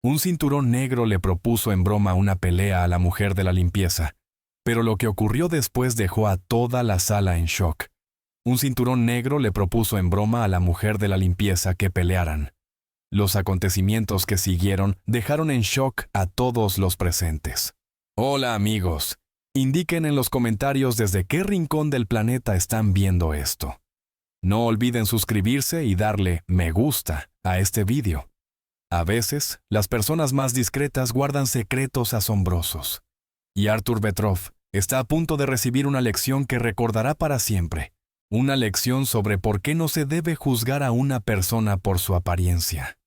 Un cinturón negro le propuso en broma una pelea a la mujer de la limpieza, pero lo que ocurrió después dejó a toda la sala en shock. Un cinturón negro le propuso en broma a la mujer de la limpieza que pelearan. Los acontecimientos que siguieron dejaron en shock a todos los presentes. Hola amigos, indiquen en los comentarios desde qué rincón del planeta están viendo esto. No olviden suscribirse y darle me gusta a este vídeo. A veces, las personas más discretas guardan secretos asombrosos. Y Artur Petrov está a punto de recibir una lección que recordará para siempre. Una lección sobre por qué no se debe juzgar a una persona por su apariencia.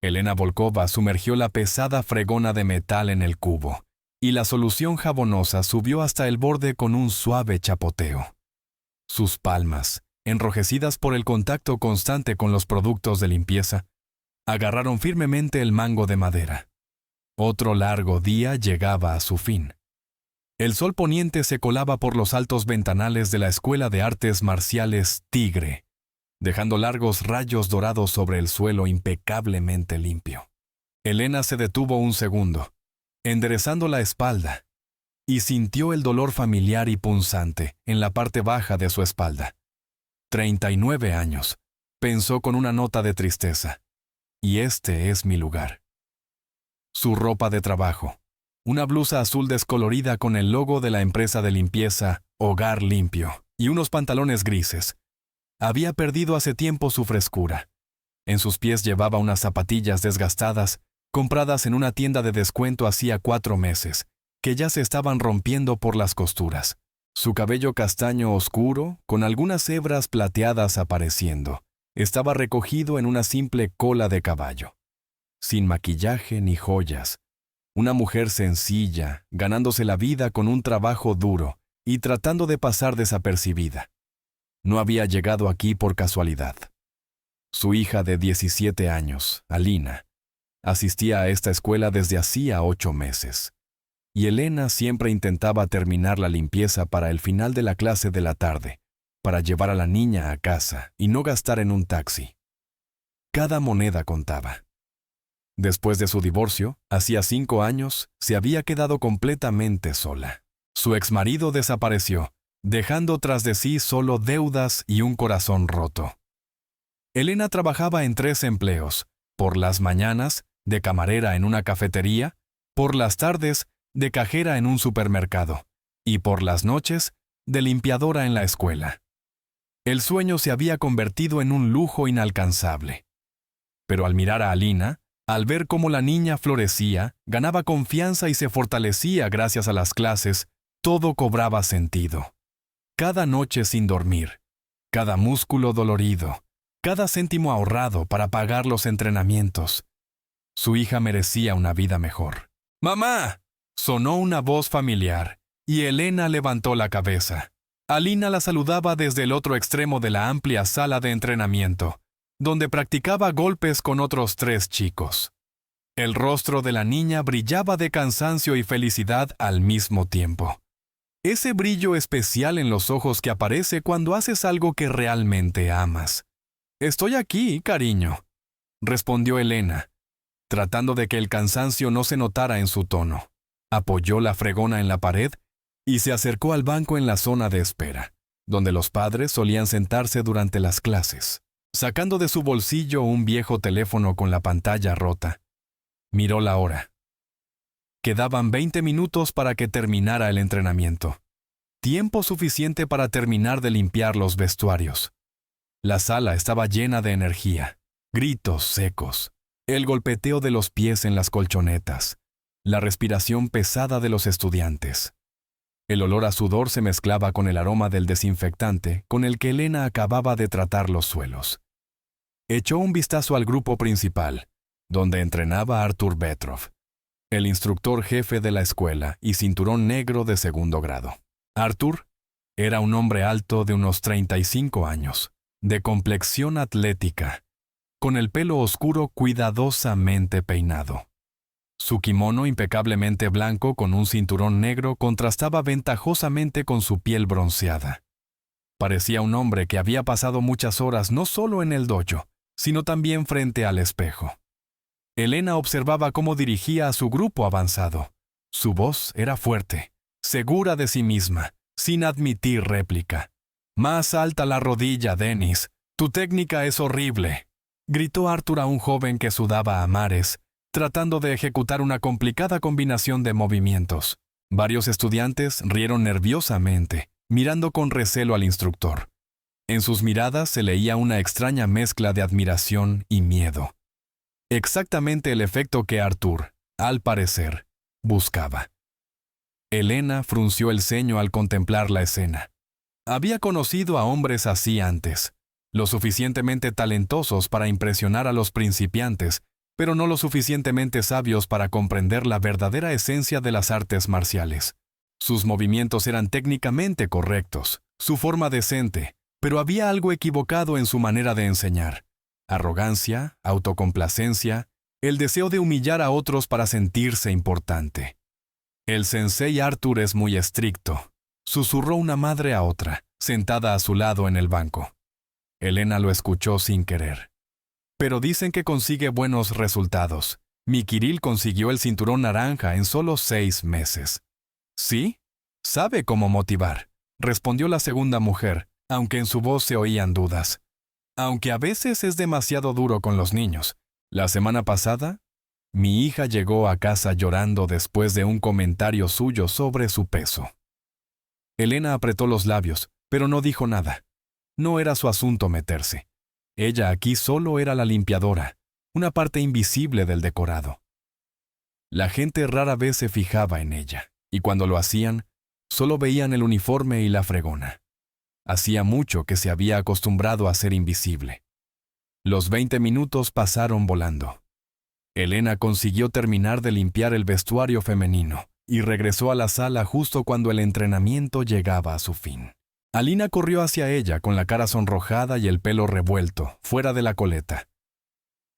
Elena Volkova sumergió la pesada fregona de metal en el cubo, y la solución jabonosa subió hasta el borde con un suave chapoteo. Sus palmas, enrojecidas por el contacto constante con los productos de limpieza, agarraron firmemente el mango de madera. Otro largo día llegaba a su fin. El sol poniente se colaba por los altos ventanales de la Escuela de Artes Marciales Tigre, dejando largos rayos dorados sobre el suelo impecablemente limpio. Elena se detuvo un segundo, enderezando la espalda, y sintió el dolor familiar y punzante en la parte baja de su espalda. 39 años, pensó con una nota de tristeza, y este es mi lugar. Su ropa de trabajo, una blusa azul descolorida con el logo de la empresa de limpieza Hogar Limpio y unos pantalones grises. Había perdido hace tiempo su frescura. En sus pies llevaba unas zapatillas desgastadas, compradas en una tienda de descuento hacía 4 meses, que ya se estaban rompiendo por las costuras. Su cabello castaño oscuro, con algunas hebras plateadas apareciendo, estaba recogido en una simple cola de caballo. Sin maquillaje ni joyas. Una mujer sencilla, ganándose la vida con un trabajo duro y tratando de pasar desapercibida. No había llegado aquí por casualidad. Su hija de 17 años, Alina, asistía a esta escuela desde hacía 8 meses. Y Elena siempre intentaba terminar la limpieza para el final de la clase de la tarde, para llevar a la niña a casa y no gastar en un taxi. Cada moneda contaba. Después de su divorcio, hacía 5 años, se había quedado completamente sola. Su exmarido desapareció, dejando tras de sí solo deudas y un corazón roto. Elena trabajaba en 3 empleos, por las mañanas, de camarera en una cafetería, por las tardes, de cajera en un supermercado, y por las noches, de limpiadora en la escuela. El sueño se había convertido en un lujo inalcanzable. Pero al mirar a Alina, al ver cómo la niña florecía, ganaba confianza y se fortalecía gracias a las clases, todo cobraba sentido. Cada noche sin dormir, cada músculo dolorido, cada céntimo ahorrado para pagar los entrenamientos. Su hija merecía una vida mejor. ¡Mamá!, sonó una voz familiar, y Elena levantó la cabeza. Alina la saludaba desde el otro extremo de la amplia sala de entrenamiento, donde practicaba golpes con otros 3 chicos. El rostro de la niña brillaba de cansancio y felicidad al mismo tiempo. Ese brillo especial en los ojos que aparece cuando haces algo que realmente amas. «Estoy aquí, cariño», respondió Elena, tratando de que el cansancio no se notara en su tono. Apoyó la fregona en la pared y se acercó al banco en la zona de espera, donde los padres solían sentarse durante las clases. Sacando de su bolsillo un viejo teléfono con la pantalla rota, miró la hora. Quedaban 20 minutos para que terminara el entrenamiento. Tiempo suficiente para terminar de limpiar los vestuarios. La sala estaba llena de energía, gritos secos, el golpeteo de los pies en las colchonetas, la respiración pesada de los estudiantes. El olor a sudor se mezclaba con el aroma del desinfectante con el que Elena acababa de tratar los suelos. Echó un vistazo al grupo principal, donde entrenaba Artur Petrov, el instructor jefe de la escuela y cinturón negro de 2º grado. Artur era un hombre alto de unos 35 años, de complexión atlética, con el pelo oscuro cuidadosamente peinado. Su kimono impecablemente blanco con un cinturón negro contrastaba ventajosamente con su piel bronceada. Parecía un hombre que había pasado muchas horas no solo en el dojo, sino también frente al espejo. Elena observaba cómo dirigía a su grupo avanzado. Su voz era fuerte, segura de sí misma, sin admitir réplica. «Más alta la rodilla, Dennis. Tu técnica es horrible», gritó Arthur a un joven que sudaba a mares, tratando de ejecutar una complicada combinación de movimientos. Varios estudiantes rieron nerviosamente, mirando con recelo al instructor. En sus miradas se leía una extraña mezcla de admiración y miedo. Exactamente el efecto que Arthur, al parecer, buscaba. Elena frunció el ceño al contemplar la escena. Había conocido a hombres así antes, lo suficientemente talentosos para impresionar a los principiantes, pero no lo suficientemente sabios para comprender la verdadera esencia de las artes marciales. Sus movimientos eran técnicamente correctos, su forma decente, pero había algo equivocado en su manera de enseñar. Arrogancia, autocomplacencia, el deseo de humillar a otros para sentirse importante. «El sensei Arthur es muy estricto», susurró una madre a otra, sentada a su lado en el banco. Elena lo escuchó sin querer. «Pero dicen que consigue buenos resultados. Mi Kirill consiguió el cinturón naranja en solo 6 meses». «¿Sí? Sabe cómo motivar», respondió la segunda mujer, aunque en su voz se oían dudas. «Aunque a veces es demasiado duro con los niños. La semana pasada, mi hija llegó a casa llorando después de un comentario suyo sobre su peso». Elena apretó los labios, pero no dijo nada. No era su asunto meterse. Ella aquí solo era la limpiadora, una parte invisible del decorado. La gente rara vez se fijaba en ella, y cuando lo hacían, solo veían el uniforme y la fregona. Hacía mucho que se había acostumbrado a ser invisible. Los 20 minutos pasaron volando. Elena consiguió terminar de limpiar el vestuario femenino y regresó a la sala justo cuando el entrenamiento llegaba a su fin. Alina corrió hacia ella con la cara sonrojada y el pelo revuelto, fuera de la coleta.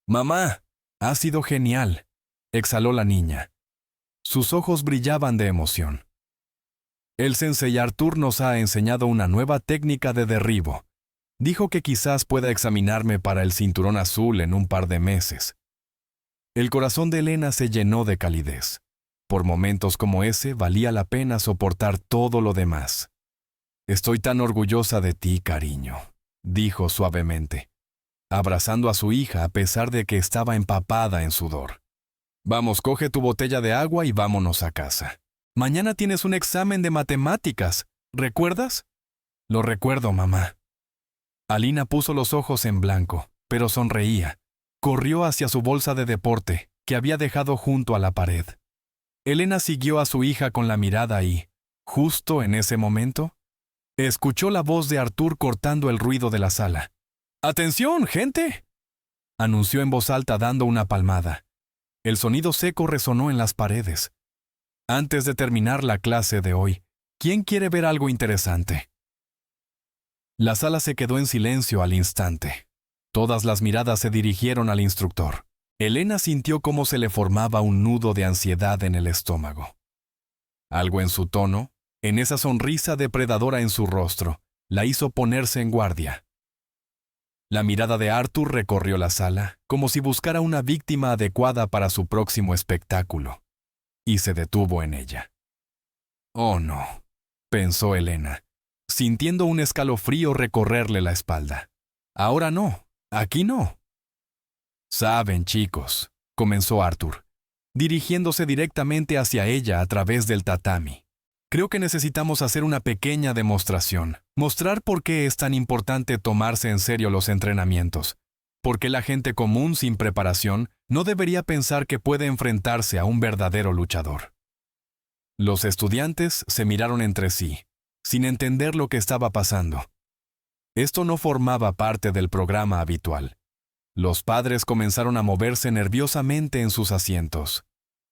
«Mamá, ha sido genial», exhaló la niña. Sus ojos brillaban de emoción. «El sensei Arthur nos ha enseñado una nueva técnica de derribo. Dijo que quizás pueda examinarme para el cinturón azul en un par de meses». El corazón de Elena se llenó de calidez. Por momentos como ese valía la pena soportar todo lo demás. «Estoy tan orgullosa de ti, cariño», dijo suavemente, abrazando a su hija a pesar de que estaba empapada en sudor. «Vamos, coge tu botella de agua y vámonos a casa. Mañana tienes un examen de matemáticas, ¿recuerdas?» «Lo recuerdo, mamá». Alina puso los ojos en blanco, pero sonreía. Corrió hacia su bolsa de deporte, que había dejado junto a la pared. Elena siguió a su hija con la mirada y, justo en ese momento, escuchó la voz de Arthur cortando el ruido de la sala. «¡Atención, gente!», anunció en voz alta dando una palmada. El sonido seco resonó en las paredes. «Antes de terminar la clase de hoy, ¿quién quiere ver algo interesante?». La sala se quedó en silencio al instante. Todas las miradas se dirigieron al instructor. Elena sintió cómo se le formaba un nudo de ansiedad en el estómago. Algo en su tono, en esa sonrisa depredadora en su rostro, la hizo ponerse en guardia. La mirada de Arthur recorrió la sala, como si buscara una víctima adecuada para su próximo espectáculo, y se detuvo en ella. «Oh no», pensó Elena, sintiendo un escalofrío recorrerle la espalda. «Ahora no, aquí no». «Saben, chicos», comenzó Arthur, dirigiéndose directamente hacia ella a través del tatami. «Creo que necesitamos hacer una pequeña demostración, mostrar por qué es tan importante tomarse en serio los entrenamientos, por qué la gente común sin preparación no debería pensar que puede enfrentarse a un verdadero luchador». Los estudiantes se miraron entre sí, sin entender lo que estaba pasando. Esto no formaba parte del programa habitual. Los padres comenzaron a moverse nerviosamente en sus asientos.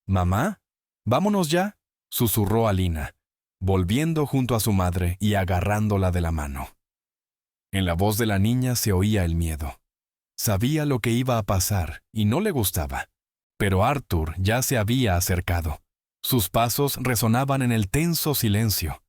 «Mamá, vámonos ya», susurró Alina, volviendo junto a su madre y agarrándola de la mano. En la voz de la niña se oía el miedo. Sabía lo que iba a pasar y no le gustaba. Pero Arthur ya se había acercado. Sus pasos resonaban en el tenso silencio.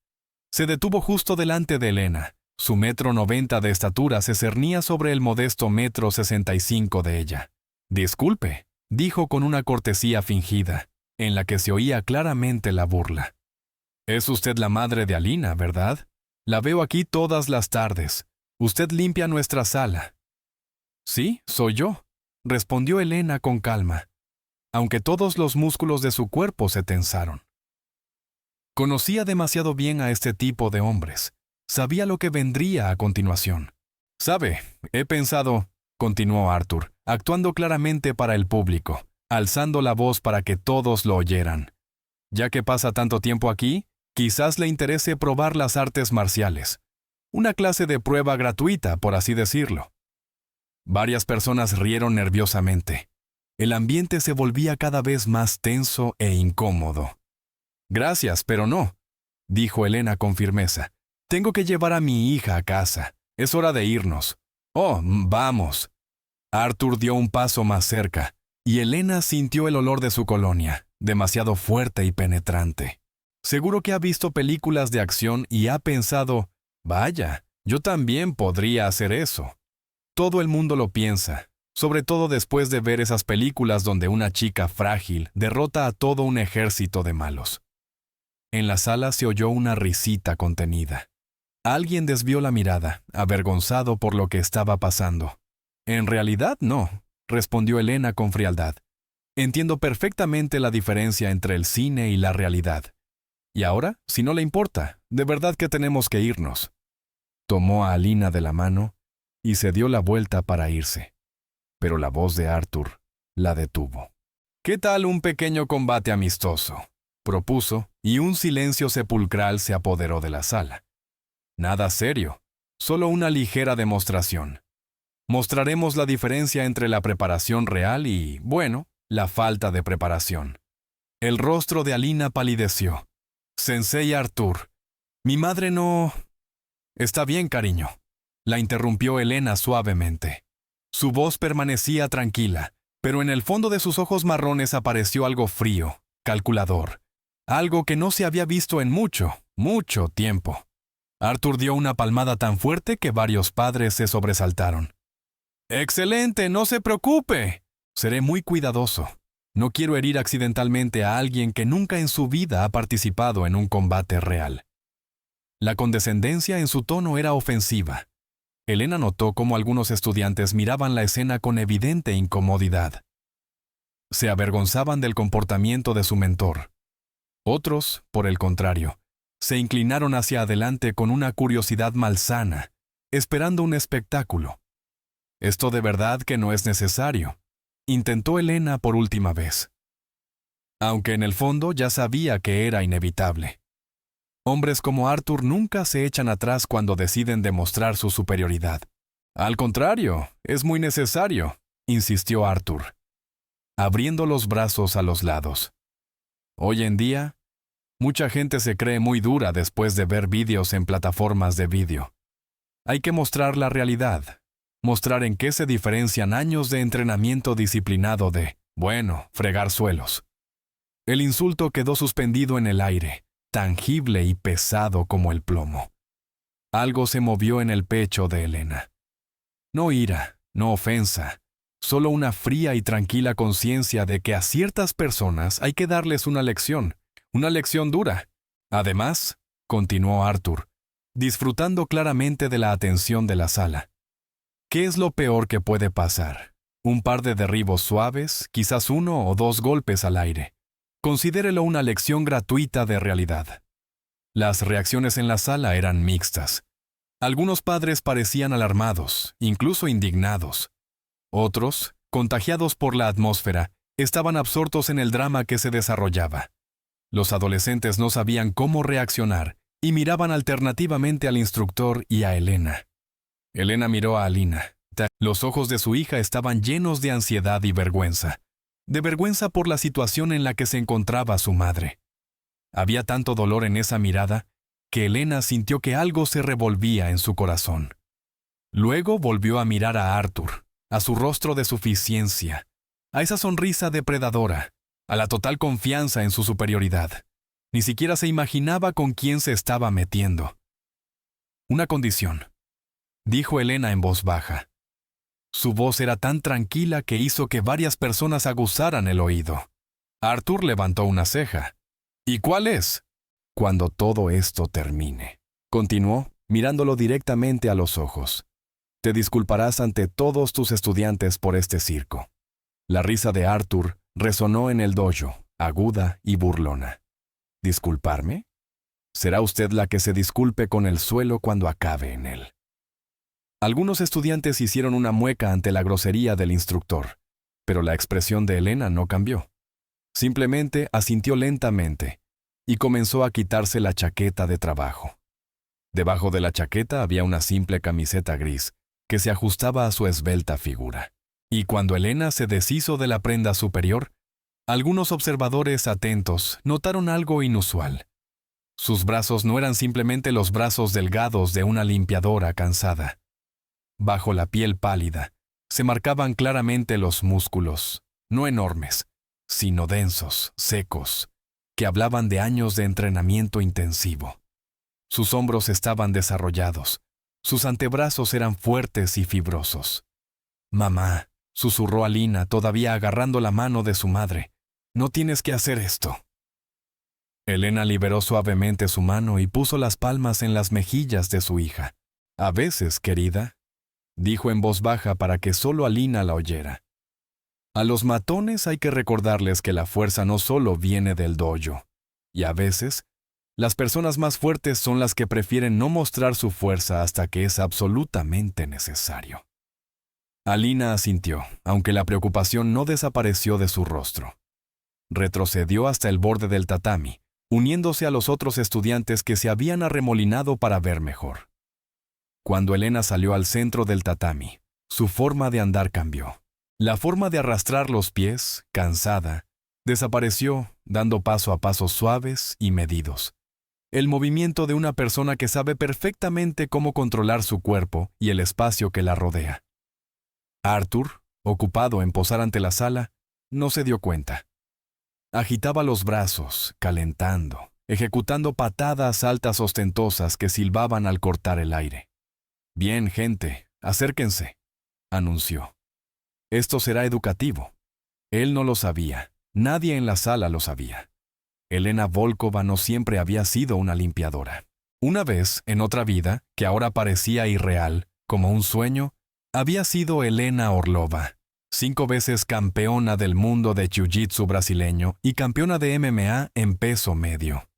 Se detuvo justo delante de Elena. Su 1,90 m de estatura se cernía sobre el modesto 1,65 m de ella. «Disculpe», dijo con una cortesía fingida, en la que se oía claramente la burla. Es usted la madre de Alina, ¿verdad? La veo aquí todas las tardes. Usted limpia nuestra sala. Sí, soy yo, respondió Elena con calma, aunque todos los músculos de su cuerpo se tensaron. Conocía demasiado bien a este tipo de hombres. Sabía lo que vendría a continuación. «Sabe, he pensado», continuó Arthur, actuando claramente para el público, alzando la voz para que todos lo oyeran. «Ya que pasa tanto tiempo aquí, quizás le interese probar las artes marciales. Una clase de prueba gratuita, por así decirlo». Varias personas rieron nerviosamente. El ambiente se volvía cada vez más tenso e incómodo. «Gracias, pero no», dijo Elena con firmeza. «Tengo que llevar a mi hija a casa. Es hora de irnos». «Oh, vamos». Arthur dio un paso más cerca, y Elena sintió el olor de su colonia, demasiado fuerte y penetrante. Seguro que ha visto películas de acción y ha pensado, «Vaya, yo también podría hacer eso». Todo el mundo lo piensa, sobre todo después de ver esas películas donde una chica frágil derrota a todo un ejército de malos. En la sala se oyó una risita contenida. Alguien desvió la mirada, avergonzado por lo que estaba pasando. «En realidad no», respondió Elena con frialdad. «Entiendo perfectamente la diferencia entre el cine y la realidad. Y ahora, si no le importa, de verdad que tenemos que irnos». Tomó a Alina de la mano y se dio la vuelta para irse. Pero la voz de Arthur la detuvo. «¿Qué tal un pequeño combate amistoso?», propuso, y un silencio sepulcral se apoderó de la sala. «Nada serio, solo una ligera demostración. Mostraremos la diferencia entre la preparación real y, bueno, la falta de preparación». El rostro de Alina palideció. «Sensei Arthur, mi madre no...» «Está bien, cariño», la interrumpió Elena suavemente. Su voz permanecía tranquila, pero en el fondo de sus ojos marrones apareció algo frío, calculador, algo que no se había visto en mucho, mucho tiempo. Arthur dio una palmada tan fuerte que varios padres se sobresaltaron. «¡Excelente! ¡No se preocupe! Seré muy cuidadoso. No quiero herir accidentalmente a alguien que nunca en su vida ha participado en un combate real». La condescendencia en su tono era ofensiva. Elena notó cómo algunos estudiantes miraban la escena con evidente incomodidad. Se avergonzaban del comportamiento de su mentor. Otros, por el contrario, se inclinaron hacia adelante con una curiosidad malsana, esperando un espectáculo. «Esto de verdad que no es necesario», intentó Elena por última vez. Aunque en el fondo ya sabía que era inevitable. Hombres como Arthur nunca se echan atrás cuando deciden demostrar su superioridad. «Al contrario, es muy necesario», insistió Arthur, abriendo los brazos a los lados. Hoy en día, mucha gente se cree muy dura después de ver vídeos en plataformas de vídeo. Hay que mostrar la realidad, mostrar en qué se diferencian años de entrenamiento disciplinado de, bueno, fregar suelos. El insulto quedó suspendido en el aire, tangible y pesado como el plomo. Algo se movió en el pecho de Elena. No ira, no ofensa, solo una fría y tranquila conciencia de que a ciertas personas hay que darles una lección dura. Además, continuó Arthur, disfrutando claramente de la atención de la sala. ¿Qué es lo peor que puede pasar? Un par de derribos suaves, quizás 1 o 2 golpes al aire. Considérelo una lección gratuita de realidad. Las reacciones en la sala eran mixtas. Algunos padres parecían alarmados, incluso indignados. Otros, contagiados por la atmósfera, estaban absortos en el drama que se desarrollaba. Los adolescentes no sabían cómo reaccionar y miraban alternativamente al instructor y a Elena. Elena miró a Alina. Los ojos de su hija estaban llenos de ansiedad y vergüenza. De vergüenza por la situación en la que se encontraba su madre. Había tanto dolor en esa mirada que Elena sintió que algo se revolvía en su corazón. Luego volvió a mirar a Arthur, a su rostro de suficiencia, a esa sonrisa depredadora, a la total confianza en su superioridad. Ni siquiera se imaginaba con quién se estaba metiendo. «Una condición», dijo Elena en voz baja. Su voz era tan tranquila que hizo que varias personas aguzaran el oído. Arthur levantó una ceja. ¿Y cuál es? Cuando todo esto termine, continuó, mirándolo directamente a los ojos. Te disculparás ante todos tus estudiantes por este circo. La risa de Arthur resonó en el dojo, aguda y burlona. ¿Disculparme? Será usted la que se disculpe con el suelo cuando acabe en él. Algunos estudiantes hicieron una mueca ante la grosería del instructor, pero la expresión de Elena no cambió. Simplemente asintió lentamente y comenzó a quitarse la chaqueta de trabajo. Debajo de la chaqueta había una simple camiseta gris que se ajustaba a su esbelta figura. Y cuando Elena se deshizo de la prenda superior, algunos observadores atentos notaron algo inusual. Sus brazos no eran simplemente los brazos delgados de una limpiadora cansada. Bajo la piel pálida, se marcaban claramente los músculos, no enormes, sino densos, secos, que hablaban de años de entrenamiento intensivo. Sus hombros estaban desarrollados, sus antebrazos eran fuertes y fibrosos. «Mamá», susurró Alina, todavía agarrando la mano de su madre, «no tienes que hacer esto». Elena liberó suavemente su mano y puso las palmas en las mejillas de su hija. «A veces, querida», dijo en voz baja para que solo Alina la oyera. A los matones hay que recordarles que la fuerza no solo viene del dojo, y a veces, las personas más fuertes son las que prefieren no mostrar su fuerza hasta que es absolutamente necesario. Alina asintió, aunque la preocupación no desapareció de su rostro. Retrocedió hasta el borde del tatami, uniéndose a los otros estudiantes que se habían arremolinado para ver mejor. Cuando Elena salió al centro del tatami, su forma de andar cambió. La forma de arrastrar los pies, cansada, desapareció, dando paso a pasos suaves y medidos. El movimiento de una persona que sabe perfectamente cómo controlar su cuerpo y el espacio que la rodea. Arthur, ocupado en posar ante la sala, no se dio cuenta. Agitaba los brazos, calentando, ejecutando patadas altas ostentosas que silbaban al cortar el aire. «Bien, gente, acérquense», anunció. «Esto será educativo». Él no lo sabía, nadie en la sala lo sabía. Elena Volkova no siempre había sido una limpiadora. Una vez, en otra vida, que ahora parecía irreal, como un sueño, había sido Elena Orlova, 5 veces campeona del mundo de jiu-jitsu brasileño y campeona de MMA en peso medio.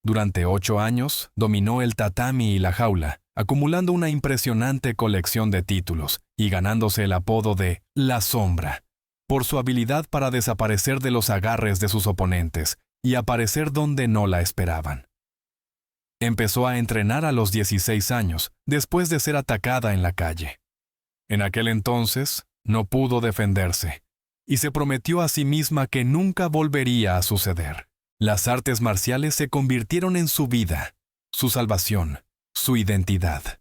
Durante 8 años, dominó el tatami y la jaula, acumulando una impresionante colección de títulos y ganándose el apodo de La Sombra, por su habilidad para desaparecer de los agarres de sus oponentes y aparecer donde no la esperaban. Empezó a entrenar a los 16 años, después de ser atacada en la calle. En aquel entonces, no pudo defenderse, y se prometió a sí misma que nunca volvería a suceder. Las artes marciales se convirtieron en su vida, su salvación, su identidad.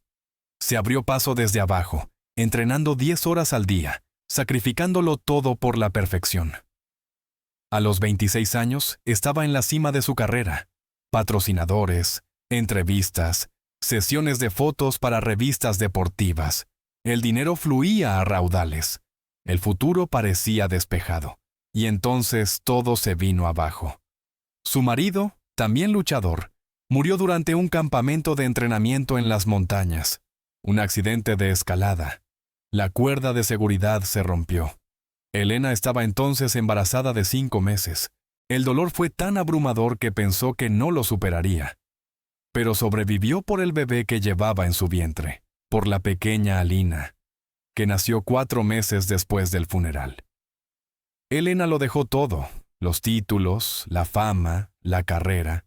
Se abrió paso desde abajo, entrenando 10 horas al día, sacrificándolo todo por la perfección. A los 26 años estaba en la cima de su carrera. Patrocinadores, entrevistas, sesiones de fotos para revistas deportivas. El dinero fluía a raudales. El futuro parecía despejado. Y entonces todo se vino abajo. Su marido, también luchador, murió durante un campamento de entrenamiento en las montañas. Un accidente de escalada. La cuerda de seguridad se rompió. Elena estaba entonces embarazada de 5 meses. El dolor fue tan abrumador que pensó que no lo superaría. Pero sobrevivió por el bebé que llevaba en su vientre, por la pequeña Alina, que nació 4 meses después del funeral. Elena lo dejó todo, los títulos, la fama, la carrera.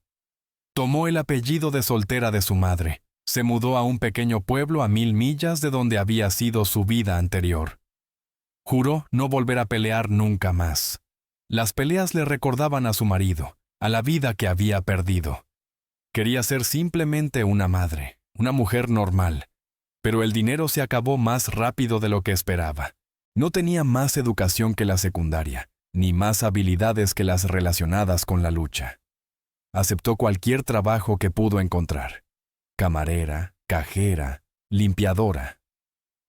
Tomó el apellido de soltera de su madre. Se mudó a un pequeño pueblo a 1000 millas de donde había sido su vida anterior. Juró no volver a pelear nunca más. Las peleas le recordaban a su marido, a la vida que había perdido. Quería ser simplemente una madre, una mujer normal, pero el dinero se acabó más rápido de lo que esperaba. No tenía más educación que la secundaria, ni más habilidades que las relacionadas con la lucha. Aceptó cualquier trabajo que pudo encontrar. Camarera, cajera, limpiadora.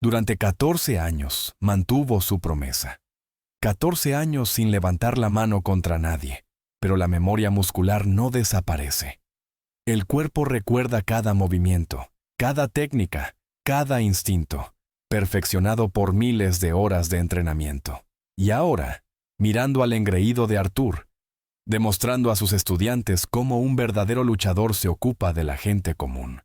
Durante 14 años mantuvo su promesa. 14 años sin levantar la mano contra nadie, pero la memoria muscular no desaparece. El cuerpo recuerda cada movimiento, cada técnica, cada instinto, perfeccionado por miles de horas de entrenamiento. Y ahora, mirando al engreído de Arthur, demostrando a sus estudiantes cómo un verdadero luchador se ocupa de la gente común,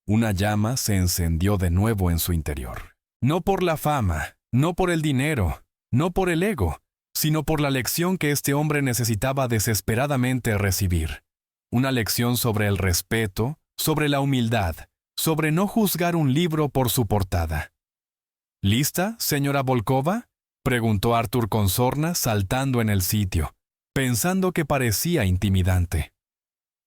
una llama se encendió de nuevo en su interior. No por la fama, no por el dinero, no por el ego, sino por la lección que este hombre necesitaba desesperadamente recibir. Una lección sobre el respeto, sobre la humildad, sobre no juzgar un libro por su portada. ¿Lista, señora Volkova?, preguntó Arthur con sorna, saltando en el sitio, pensando que parecía intimidante.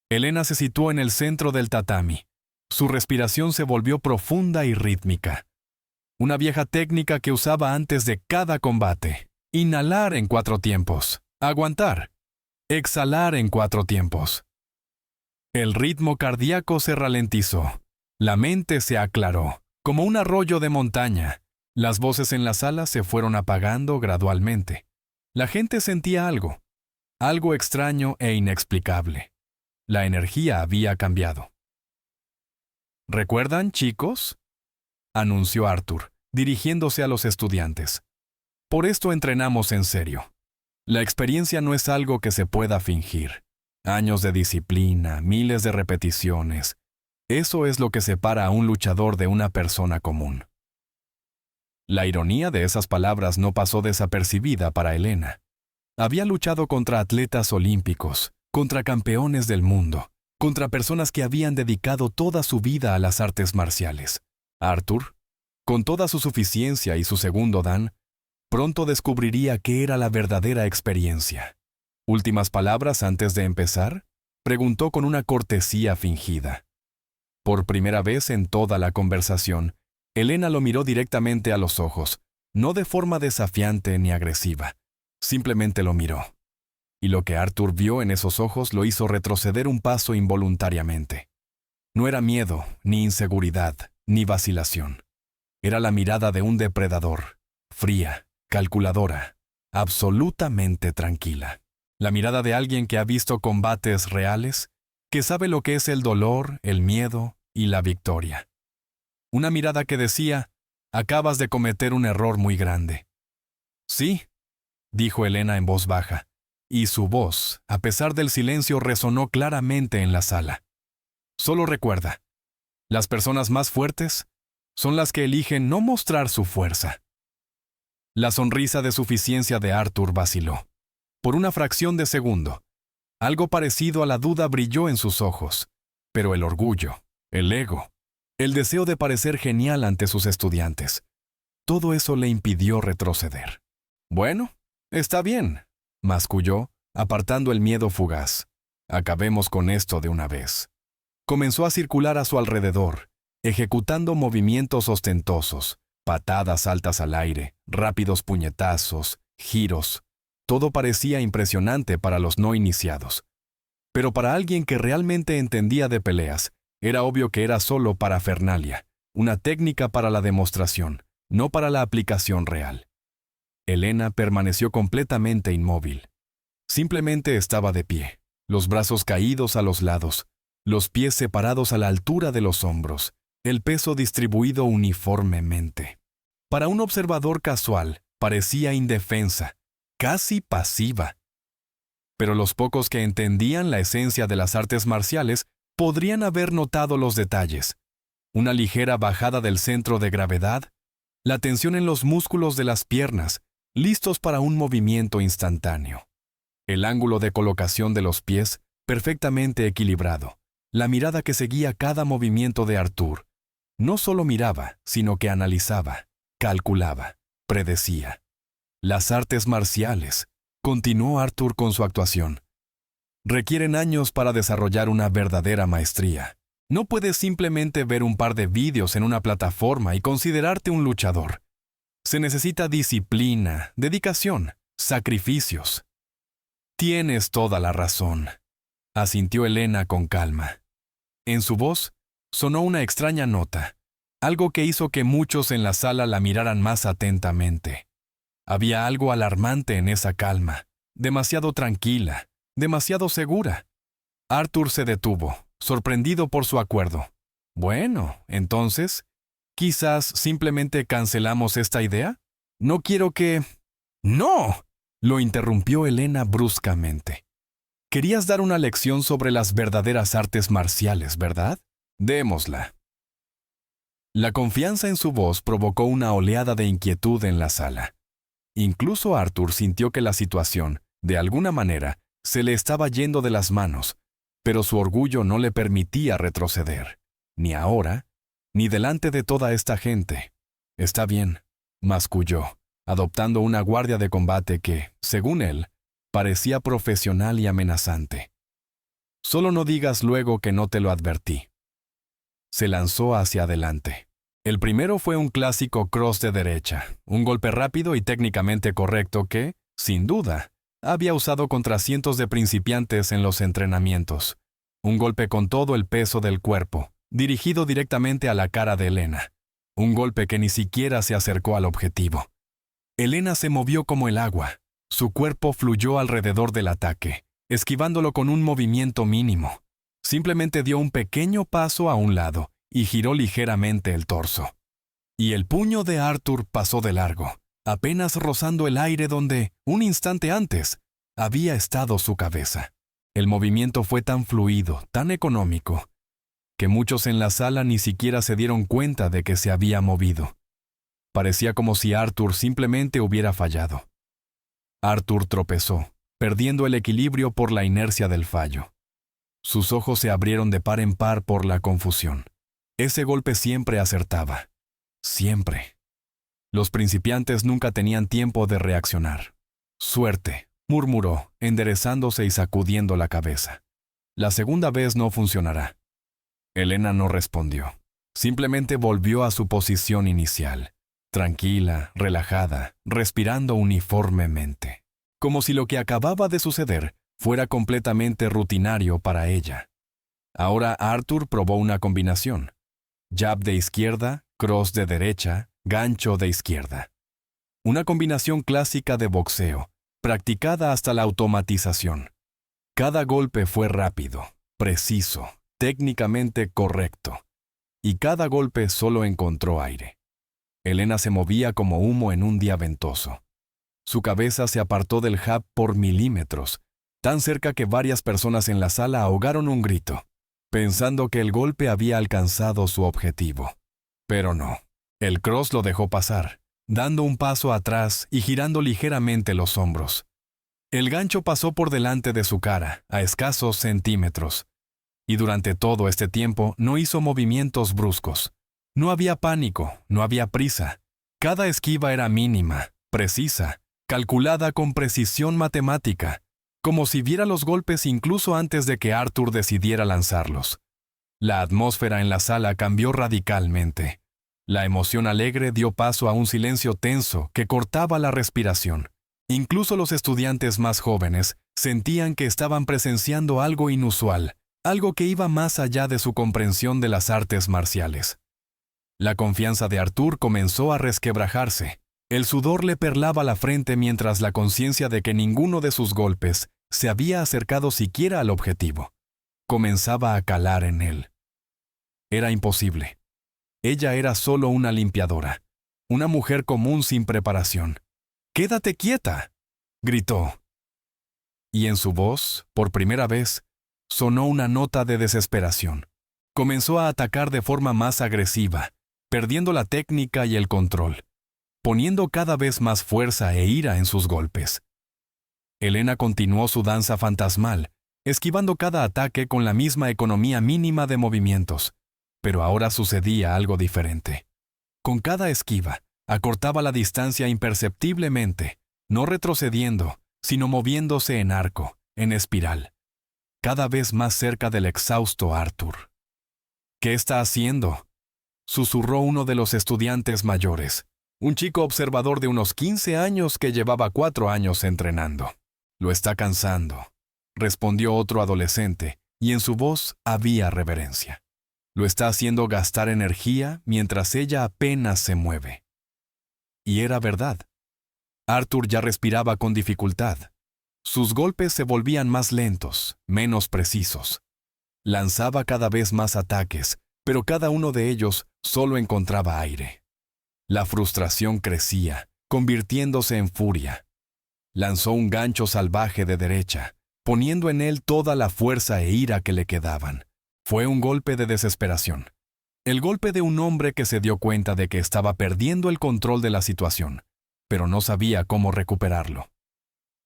Elena se situó en el centro del tatami. Su respiración se volvió profunda y rítmica. Una vieja técnica que usaba antes de cada combate. Inhalar en 4 tiempos. Aguantar. Exhalar en 4 tiempos. El ritmo cardíaco se ralentizó. La mente se aclaró, como un arroyo de montaña. Las voces en la sala se fueron apagando gradualmente. La gente sentía algo extraño e inexplicable. La energía había cambiado. ¿Recuerdan, chicos?, anunció Arthur, dirigiéndose a los estudiantes. Por esto entrenamos en serio. La experiencia no es algo que se pueda fingir. Años de disciplina, miles de repeticiones. Eso es lo que separa a un luchador de una persona común. La ironía de esas palabras no pasó desapercibida para Elena. Había luchado contra atletas olímpicos, contra campeones del mundo, contra personas que habían dedicado toda su vida a las artes marciales. Arthur, con toda su suficiencia y su segundo dan, pronto descubriría qué era la verdadera experiencia. ¿Últimas palabras antes de empezar?, preguntó con una cortesía fingida. Por primera vez en toda la conversación, Elena lo miró directamente a los ojos, no de forma desafiante ni agresiva. Simplemente lo miró. Y lo que Arthur vio en esos ojos lo hizo retroceder un paso involuntariamente. No era miedo, ni inseguridad, ni vacilación. Era la mirada de un depredador, fría, calculadora, absolutamente tranquila. La mirada de alguien que ha visto combates reales, que sabe lo que es el dolor, el miedo y la victoria. Una mirada que decía, acabas de cometer un error muy grande. Sí, dijo Elena en voz baja, y su voz, a pesar del silencio, resonó claramente en la sala. Solo recuerda, las personas más fuertes son las que eligen no mostrar su fuerza. La sonrisa de suficiencia de Arthur vaciló. Por una fracción de segundo, algo parecido a la duda brilló en sus ojos, pero el orgullo, el ego, el deseo de parecer genial ante sus estudiantes, todo eso le impidió retroceder. Bueno, está bien, masculló, apartando el miedo fugaz. Acabemos con esto de una vez. Comenzó a circular a su alrededor, ejecutando movimientos ostentosos, patadas altas al aire, rápidos puñetazos, giros. Todo parecía impresionante para los no iniciados. Pero para alguien que realmente entendía de peleas, era obvio que era solo parafernalia, una técnica para la demostración, no para la aplicación real. Elena permaneció completamente inmóvil. Simplemente estaba de pie, los brazos caídos a los lados, los pies separados a la altura de los hombros, el peso distribuido uniformemente. Para un observador casual, parecía indefensa, casi pasiva. Pero los pocos que entendían la esencia de las artes marciales podrían haber notado los detalles. Una ligera bajada del centro de gravedad, la tensión en los músculos de las piernas, listos para un movimiento instantáneo. El ángulo de colocación de los pies, perfectamente equilibrado. La mirada que seguía cada movimiento de Arthur. No solo miraba, sino que analizaba, calculaba, predecía. Las artes marciales, continuó Arthur con su actuación, requieren años para desarrollar una verdadera maestría. No puedes simplemente ver un par de vídeos en una plataforma y considerarte un luchador. Se necesita disciplina, dedicación, sacrificios. Tienes toda la razón, asintió Elena con calma. En su voz sonó una extraña nota, algo que hizo que muchos en la sala la miraran más atentamente. Había algo alarmante en esa calma, demasiado tranquila, demasiado segura. Arthur se detuvo, sorprendido por su acuerdo. Bueno, entonces, ¿quizás simplemente cancelamos esta idea? No quiero que... ¡No!, lo interrumpió Elena bruscamente. Querías dar una lección sobre las verdaderas artes marciales, ¿verdad? Démosla. La confianza en su voz provocó una oleada de inquietud en la sala. Incluso Arthur sintió que la situación, de alguna manera, se le estaba yendo de las manos, pero su orgullo no le permitía retroceder, ni ahora, ni delante de toda esta gente. Está bien, masculló, adoptando una guardia de combate que, según él, parecía profesional y amenazante. Solo no digas luego que no te lo advertí. Se lanzó hacia adelante. El primero fue un clásico cross de derecha, un golpe rápido y técnicamente correcto que, sin duda, había usado contra cientos de principiantes en los entrenamientos. Un golpe con todo el peso del cuerpo, dirigido directamente a la cara de Elena. Un golpe que ni siquiera se acercó al objetivo. Elena se movió como el agua. Su cuerpo fluyó alrededor del ataque, esquivándolo con un movimiento mínimo. Simplemente dio un pequeño paso a un lado y giró ligeramente el torso. Y el puño de Arthur pasó de largo, apenas rozando el aire donde, un instante antes, había estado su cabeza. El movimiento fue tan fluido, tan económico, que muchos en la sala ni siquiera se dieron cuenta de que se había movido. Parecía como si Arthur simplemente hubiera fallado. Arthur tropezó, perdiendo el equilibrio por la inercia del fallo. Sus ojos se abrieron de par en par por la confusión. Ese golpe siempre acertaba. Siempre. Los principiantes nunca tenían tiempo de reaccionar. Suerte, murmuró, enderezándose y sacudiendo la cabeza. La segunda vez no funcionará. Elena no respondió. Simplemente volvió a su posición inicial, tranquila, relajada, respirando uniformemente, como si lo que acababa de suceder fuera completamente rutinario para ella. Ahora Arthur probó una combinación. Jab de izquierda, cross de derecha, gancho de izquierda. Una combinación clásica de boxeo, practicada hasta la automatización. Cada golpe fue rápido, preciso, técnicamente correcto. Y cada golpe solo encontró aire. Elena se movía como humo en un día ventoso. Su cabeza se apartó del jab por milímetros, tan cerca que varias personas en la sala ahogaron un grito, pensando que el golpe había alcanzado su objetivo. Pero no. El cross lo dejó pasar, dando un paso atrás y girando ligeramente los hombros. El gancho pasó por delante de su cara, a escasos centímetros. Y durante todo este tiempo no hizo movimientos bruscos. No había pánico, no había prisa. Cada esquiva era mínima, precisa, calculada con precisión matemática, como si viera los golpes incluso antes de que Arthur decidiera lanzarlos. La atmósfera en la sala cambió radicalmente. La emoción alegre dio paso a un silencio tenso que cortaba la respiración. Incluso los estudiantes más jóvenes sentían que estaban presenciando algo inusual, algo que iba más allá de su comprensión de las artes marciales. La confianza de Arthur comenzó a resquebrajarse. El sudor le perlaba la frente mientras la conciencia de que ninguno de sus golpes se había acercado siquiera al objetivo comenzaba a calar en él. Era imposible. Ella era solo una limpiadora, una mujer común sin preparación. «¡Quédate quieta!», gritó. Y en su voz, por primera vez, sonó una nota de desesperación. Comenzó a atacar de forma más agresiva, perdiendo la técnica y el control, poniendo cada vez más fuerza e ira en sus golpes. Elena continuó su danza fantasmal, esquivando cada ataque con la misma economía mínima de movimientos. Pero ahora sucedía algo diferente. Con cada esquiva, acortaba la distancia imperceptiblemente, no retrocediendo, sino moviéndose en arco, en espiral, cada vez más cerca del exhausto Arthur. «¿Qué está haciendo?», susurró uno de los estudiantes mayores, un chico observador de unos 15 años que llevaba 4 años entrenando. «Lo está cansando», respondió otro adolescente, y en su voz había reverencia. Lo está haciendo gastar energía mientras ella apenas se mueve. Y era verdad. Arthur ya respiraba con dificultad. Sus golpes se volvían más lentos, menos precisos. Lanzaba cada vez más ataques, pero cada uno de ellos solo encontraba aire. La frustración crecía, convirtiéndose en furia. Lanzó un gancho salvaje de derecha, poniendo en él toda la fuerza e ira que le quedaban. Fue un golpe de desesperación. El golpe de un hombre que se dio cuenta de que estaba perdiendo el control de la situación, pero no sabía cómo recuperarlo.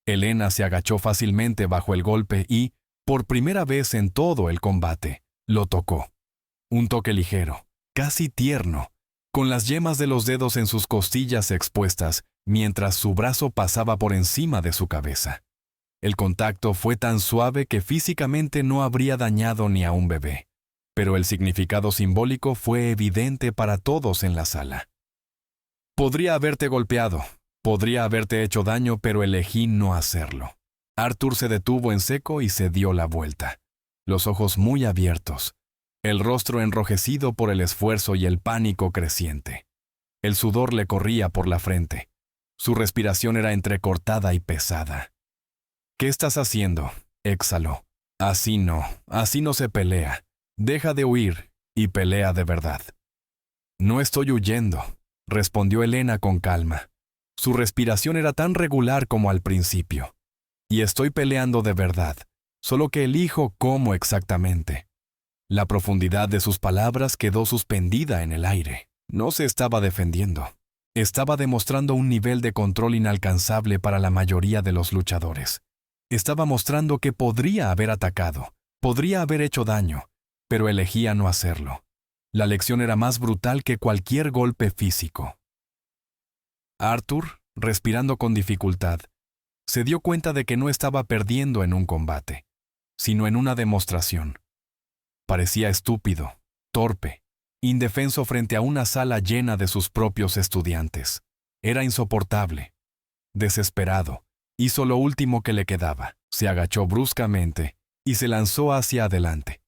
Elena se agachó fácilmente bajo el golpe y, por primera vez en todo el combate, lo tocó. Un toque ligero, casi tierno, con las yemas de los dedos en sus costillas expuestas, mientras su brazo pasaba por encima de su cabeza. El contacto fue tan suave que físicamente no habría dañado ni a un bebé, pero el significado simbólico fue evidente para todos en la sala. Podría haberte golpeado, podría haberte hecho daño, pero elegí no hacerlo. Arthur se detuvo en seco y se dio la vuelta, los ojos muy abiertos, el rostro enrojecido por el esfuerzo y el pánico creciente. El sudor le corría por la frente. Su respiración era entrecortada y pesada. «¿Qué estás haciendo?», exhaló. así no se pelea. Deja de huir y pelea de verdad». «No estoy huyendo», respondió Elena con calma. Su respiración era tan regular como al principio. «Y estoy peleando de verdad, solo que elijo cómo exactamente». La profundidad de sus palabras quedó suspendida en el aire. No se estaba defendiendo. Estaba demostrando un nivel de control inalcanzable para la mayoría de los luchadores. Estaba mostrando que podría haber atacado, podría haber hecho daño, pero elegía no hacerlo. La lección era más brutal que cualquier golpe físico. Arthur, respirando con dificultad, se dio cuenta de que no estaba perdiendo en un combate, sino en una demostración. Parecía estúpido, torpe, indefenso frente a una sala llena de sus propios estudiantes. Era insoportable. Desesperado, hizo lo último que le quedaba. Se agachó bruscamente y se lanzó hacia adelante,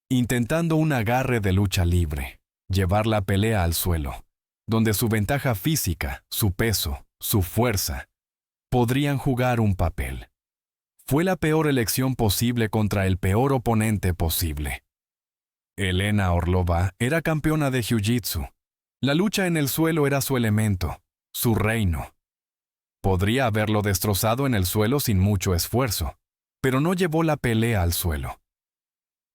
intentando un agarre de lucha libre, llevar la pelea al suelo, donde su ventaja física, su peso, su fuerza, podrían jugar un papel. Fue la peor elección posible contra el peor oponente posible. Elena Orlova era campeona de Jiu-Jitsu. La lucha en el suelo era su elemento, su reino. Podría haberlo destrozado en el suelo sin mucho esfuerzo, pero no llevó la pelea al suelo.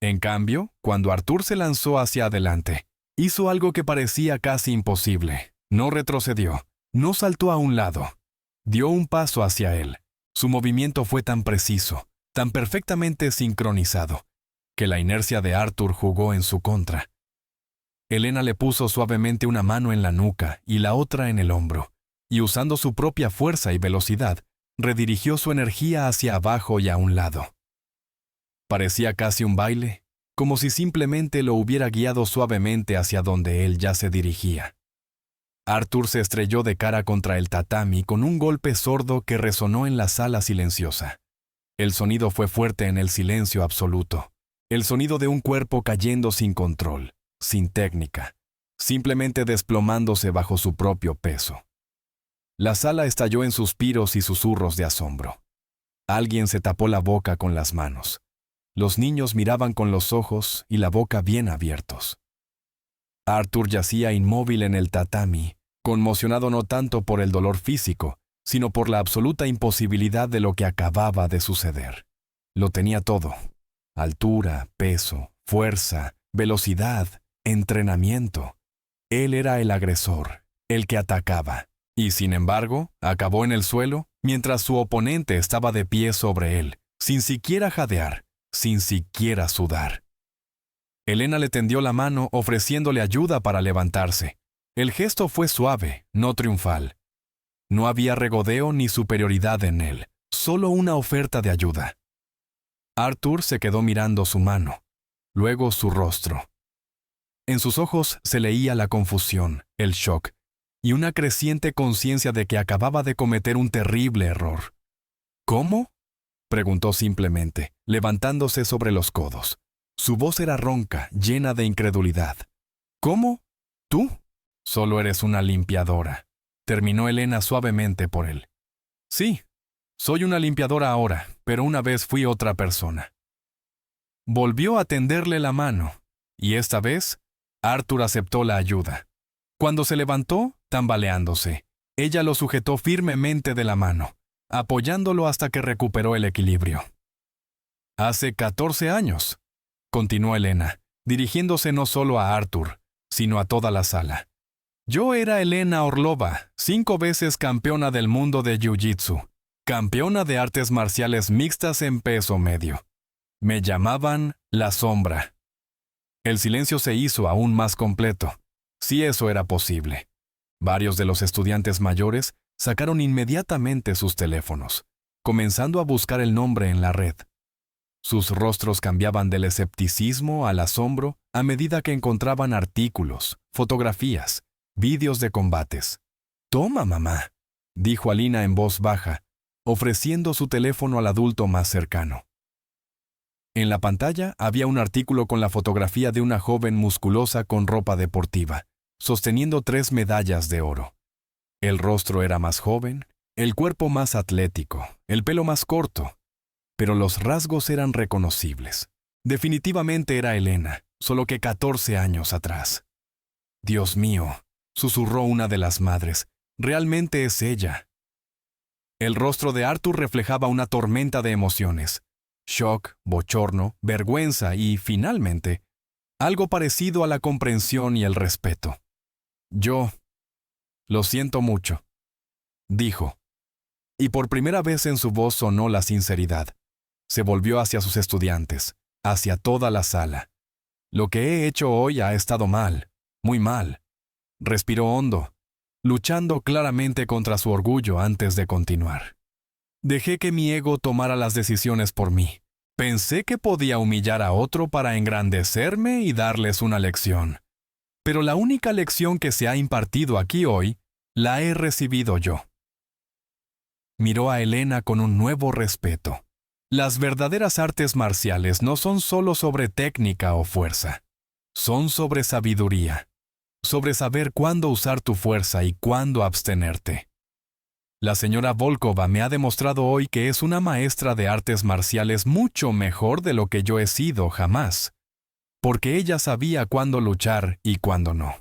En cambio, cuando Arthur se lanzó hacia adelante, hizo algo que parecía casi imposible. No retrocedió, no saltó a un lado. Dio un paso hacia él. Su movimiento fue tan preciso, tan perfectamente sincronizado, que la inercia de Arthur jugó en su contra. Elena le puso suavemente una mano en la nuca y la otra en el hombro, y usando su propia fuerza y velocidad, redirigió su energía hacia abajo y a un lado. Parecía casi un baile, como si simplemente lo hubiera guiado suavemente hacia donde él ya se dirigía. Arthur se estrelló de cara contra el tatami con un golpe sordo que resonó en la sala silenciosa. El sonido fue fuerte en el silencio absoluto. El sonido de un cuerpo cayendo sin control, sin técnica, simplemente desplomándose bajo su propio peso. La sala estalló en suspiros y susurros de asombro. Alguien se tapó la boca con las manos. Los niños miraban con los ojos y la boca bien abiertos. Arthur yacía inmóvil en el tatami, conmocionado no tanto por el dolor físico, sino por la absoluta imposibilidad de lo que acababa de suceder. Lo tenía todo: altura, peso, fuerza, velocidad, entrenamiento. Él era el agresor, el que atacaba, y sin embargo, acabó en el suelo mientras su oponente estaba de pie sobre él, sin siquiera jadear, sin siquiera sudar. Elena le tendió la mano ofreciéndole ayuda para levantarse. El gesto fue suave, no triunfal. No había regodeo ni superioridad en él, solo una oferta de ayuda. Arthur se quedó mirando su mano, luego su rostro. En sus ojos se leía la confusión, el shock, y una creciente conciencia de que acababa de cometer un terrible error. ¿Cómo?, preguntó simplemente, levantándose sobre los codos. Su voz era ronca, llena de incredulidad. ¿Cómo? ¿Tú? Solo eres una limpiadora. Terminó Elena suavemente por él. Sí, soy una limpiadora ahora, pero una vez fui otra persona. Volvió a tenderle la mano, y esta vez, Arthur aceptó la ayuda. Cuando se levantó, tambaleándose, ella lo sujetó firmemente de la mano, apoyándolo hasta que recuperó el equilibrio. Hace 14 años, continuó Elena, dirigiéndose no solo a Arthur, sino a toda la sala. Yo era Elena Orlova, 5 veces campeona del mundo de Jiu-Jitsu, campeona de artes marciales mixtas en peso medio. Me llamaban La Sombra. El silencio se hizo aún más completo, si eso era posible. Varios de los estudiantes mayores sacaron inmediatamente sus teléfonos, comenzando a buscar el nombre en la red. Sus rostros cambiaban del escepticismo al asombro a medida que encontraban artículos, fotografías, vídeos de combates. «Toma, mamá», dijo Alina en voz baja, ofreciendo su teléfono al adulto más cercano. En la pantalla había un artículo con la fotografía de una joven musculosa con ropa deportiva, sosteniendo 3 medallas de oro. El rostro era más joven, el cuerpo más atlético, el pelo más corto, pero los rasgos eran reconocibles. Definitivamente era Elena, solo que 14 años atrás. «Dios mío», susurró una de las madres, «realmente es ella». El rostro de Arthur reflejaba una tormenta de emociones. Shock, bochorno, vergüenza y, finalmente, algo parecido a la comprensión y el respeto. «Yo lo siento mucho», dijo. Y por primera vez en su voz sonó la sinceridad. Se volvió hacia sus estudiantes, hacia toda la sala. «Lo que he hecho hoy ha estado mal, muy mal». Respiró hondo, luchando claramente contra su orgullo antes de continuar. «Dejé que mi ego tomara las decisiones por mí. Pensé que podía humillar a otro para engrandecerme y darles una lección. Pero la única lección que se ha impartido aquí hoy, la he recibido yo». Miró a Elena con un nuevo respeto. Las verdaderas artes marciales no son solo sobre técnica o fuerza. Son sobre sabiduría. Sobre saber cuándo usar tu fuerza y cuándo abstenerte. La señora Volkova me ha demostrado hoy que es una maestra de artes marciales mucho mejor de lo que yo he sido jamás, porque ella sabía cuándo luchar y cuándo no.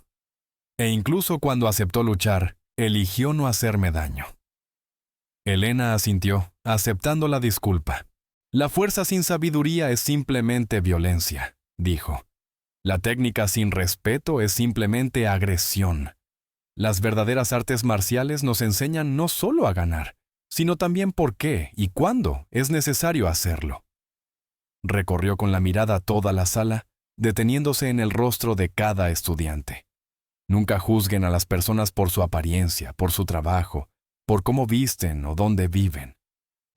E incluso cuando aceptó luchar, eligió no hacerme daño. Elena asintió, aceptando la disculpa. «La fuerza sin sabiduría es simplemente violencia», dijo. «La técnica sin respeto es simplemente agresión. Las verdaderas artes marciales nos enseñan no solo a ganar, sino también por qué y cuándo es necesario hacerlo». Recorrió con la mirada toda la sala, deteniéndose en el rostro de cada estudiante. Nunca juzguen a las personas por su apariencia, por su trabajo, por cómo visten o dónde viven.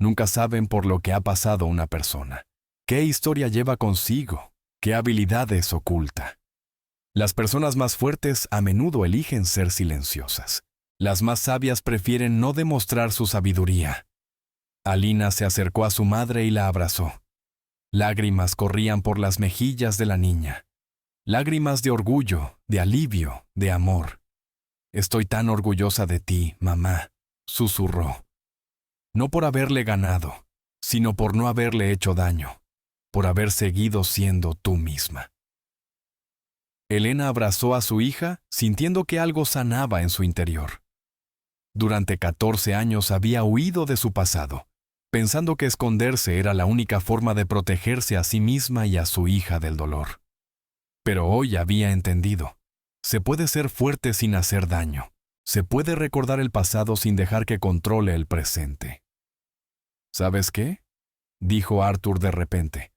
Nunca saben por lo que ha pasado una persona, qué historia lleva consigo, qué habilidades oculta. Las personas más fuertes a menudo eligen ser silenciosas. Las más sabias prefieren no demostrar su sabiduría. Alina se acercó a su madre y la abrazó. Lágrimas corrían por las mejillas de la niña. Lágrimas de orgullo, de alivio, de amor. «Estoy tan orgullosa de ti, mamá», susurró. No por haberle ganado, sino por no haberle hecho daño, por haber seguido siendo tú misma. Elena abrazó a su hija, sintiendo que algo sanaba en su interior. Durante 14 años había huido de su pasado, pensando que esconderse era la única forma de protegerse a sí misma y a su hija del dolor. Pero hoy había entendido. Se puede ser fuerte sin hacer daño. Se puede recordar el pasado sin dejar que controle el presente. «¿Sabes qué?», dijo Arthur de repente,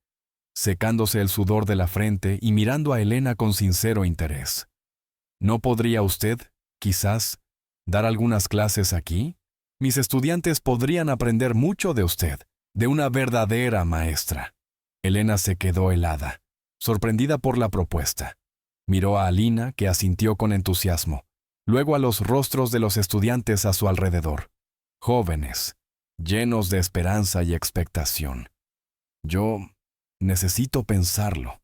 secándose el sudor de la frente y mirando a Elena con sincero interés. «¿No podría usted, quizás, dar algunas clases aquí? Mis estudiantes podrían aprender mucho de usted, de una verdadera maestra». Elena se quedó helada, sorprendida por la propuesta. Miró a Alina, que asintió con entusiasmo, luego a los rostros de los estudiantes a su alrededor, jóvenes, llenos de esperanza y expectación. «Yo necesito pensarlo»,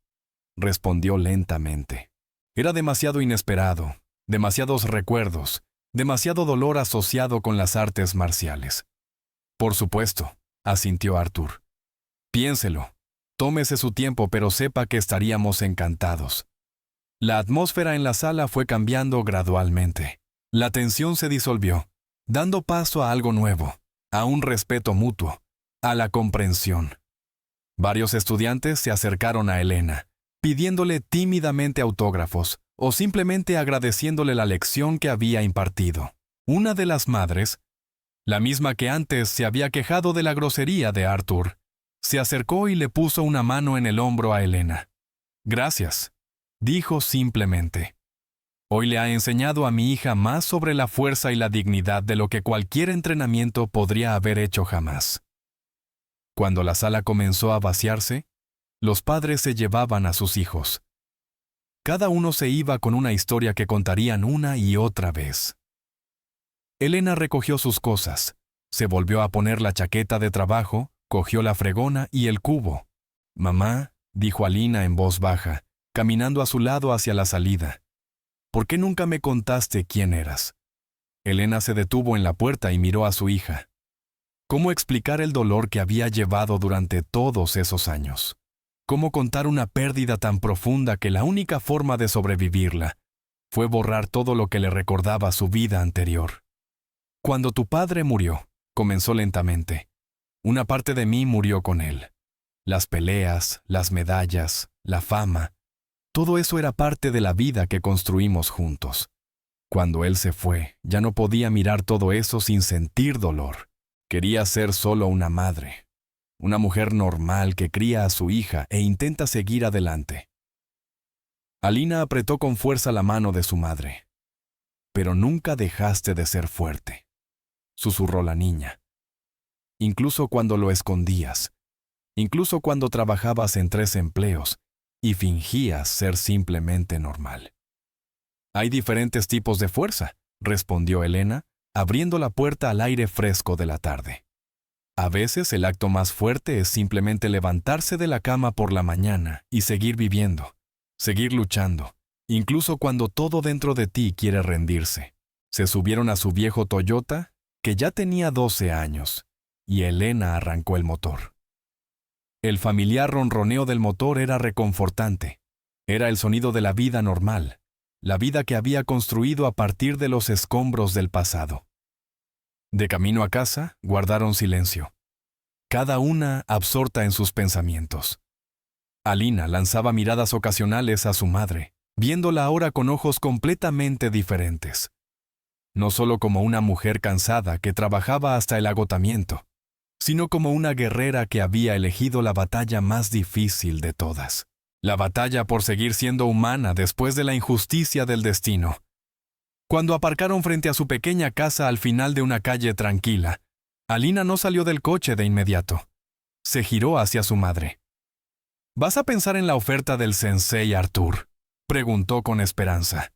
respondió lentamente. Era demasiado inesperado, demasiados recuerdos, demasiado dolor asociado con las artes marciales. Por supuesto, asintió Arthur. Piénselo. Tómese su tiempo, pero sepa que estaríamos encantados. La atmósfera en la sala fue cambiando gradualmente. La tensión se disolvió, dando paso a algo nuevo, a un respeto mutuo, a la comprensión. Varios estudiantes se acercaron a Elena, pidiéndole tímidamente autógrafos o simplemente agradeciéndole la lección que había impartido. Una de las madres, la misma que antes se había quejado de la grosería de Arthur, se acercó y le puso una mano en el hombro a Elena. «Gracias», dijo simplemente. «Hoy le ha enseñado a mi hija más sobre la fuerza y la dignidad de lo que cualquier entrenamiento podría haber hecho jamás». Cuando la sala comenzó a vaciarse, los padres se llevaban a sus hijos. Cada uno se iba con una historia que contarían una y otra vez. Elena recogió sus cosas, se volvió a poner la chaqueta de trabajo, cogió la fregona y el cubo. «Mamá», dijo Alina en voz baja, caminando a su lado hacia la salida, «¿por qué nunca me contaste quién eras?» Elena se detuvo en la puerta y miró a su hija. ¿Cómo explicar el dolor que había llevado durante todos esos años? ¿Cómo contar una pérdida tan profunda que la única forma de sobrevivirla fue borrar todo lo que le recordaba su vida anterior? «Cuando tu padre murió», comenzó lentamente, «una parte de mí murió con él. Las peleas, las medallas, la fama, todo eso era parte de la vida que construimos juntos. Cuando él se fue, ya no podía mirar todo eso sin sentir dolor. Quería ser solo una madre, una mujer normal que cría a su hija e intenta seguir adelante». Alina apretó con fuerza la mano de su madre. «Pero nunca dejaste de ser fuerte», susurró la niña. «Incluso cuando lo escondías, incluso cuando trabajabas en 3 empleos y fingías ser simplemente normal». «Hay diferentes tipos de fuerza», respondió Elena, abriendo la puerta al aire fresco de la tarde. «A veces el acto más fuerte es simplemente levantarse de la cama por la mañana y seguir viviendo, seguir luchando, incluso cuando todo dentro de ti quiere rendirse». Se subieron a su viejo Toyota, que ya tenía 12 años, y Elena arrancó el motor. El familiar ronroneo del motor era reconfortante. Era el sonido de la vida normal, la vida que había construido a partir de los escombros del pasado. De camino a casa, guardaron silencio, cada una absorta en sus pensamientos. Alina lanzaba miradas ocasionales a su madre, viéndola ahora con ojos completamente diferentes. No solo como una mujer cansada que trabajaba hasta el agotamiento, sino como una guerrera que había elegido la batalla más difícil de todas. La batalla por seguir siendo humana después de la injusticia del destino. Cuando aparcaron frente a su pequeña casa al final de una calle tranquila, Alina no salió del coche de inmediato. Se giró hacia su madre. «¿Vas a pensar en la oferta del sensei Arthur?», preguntó con esperanza.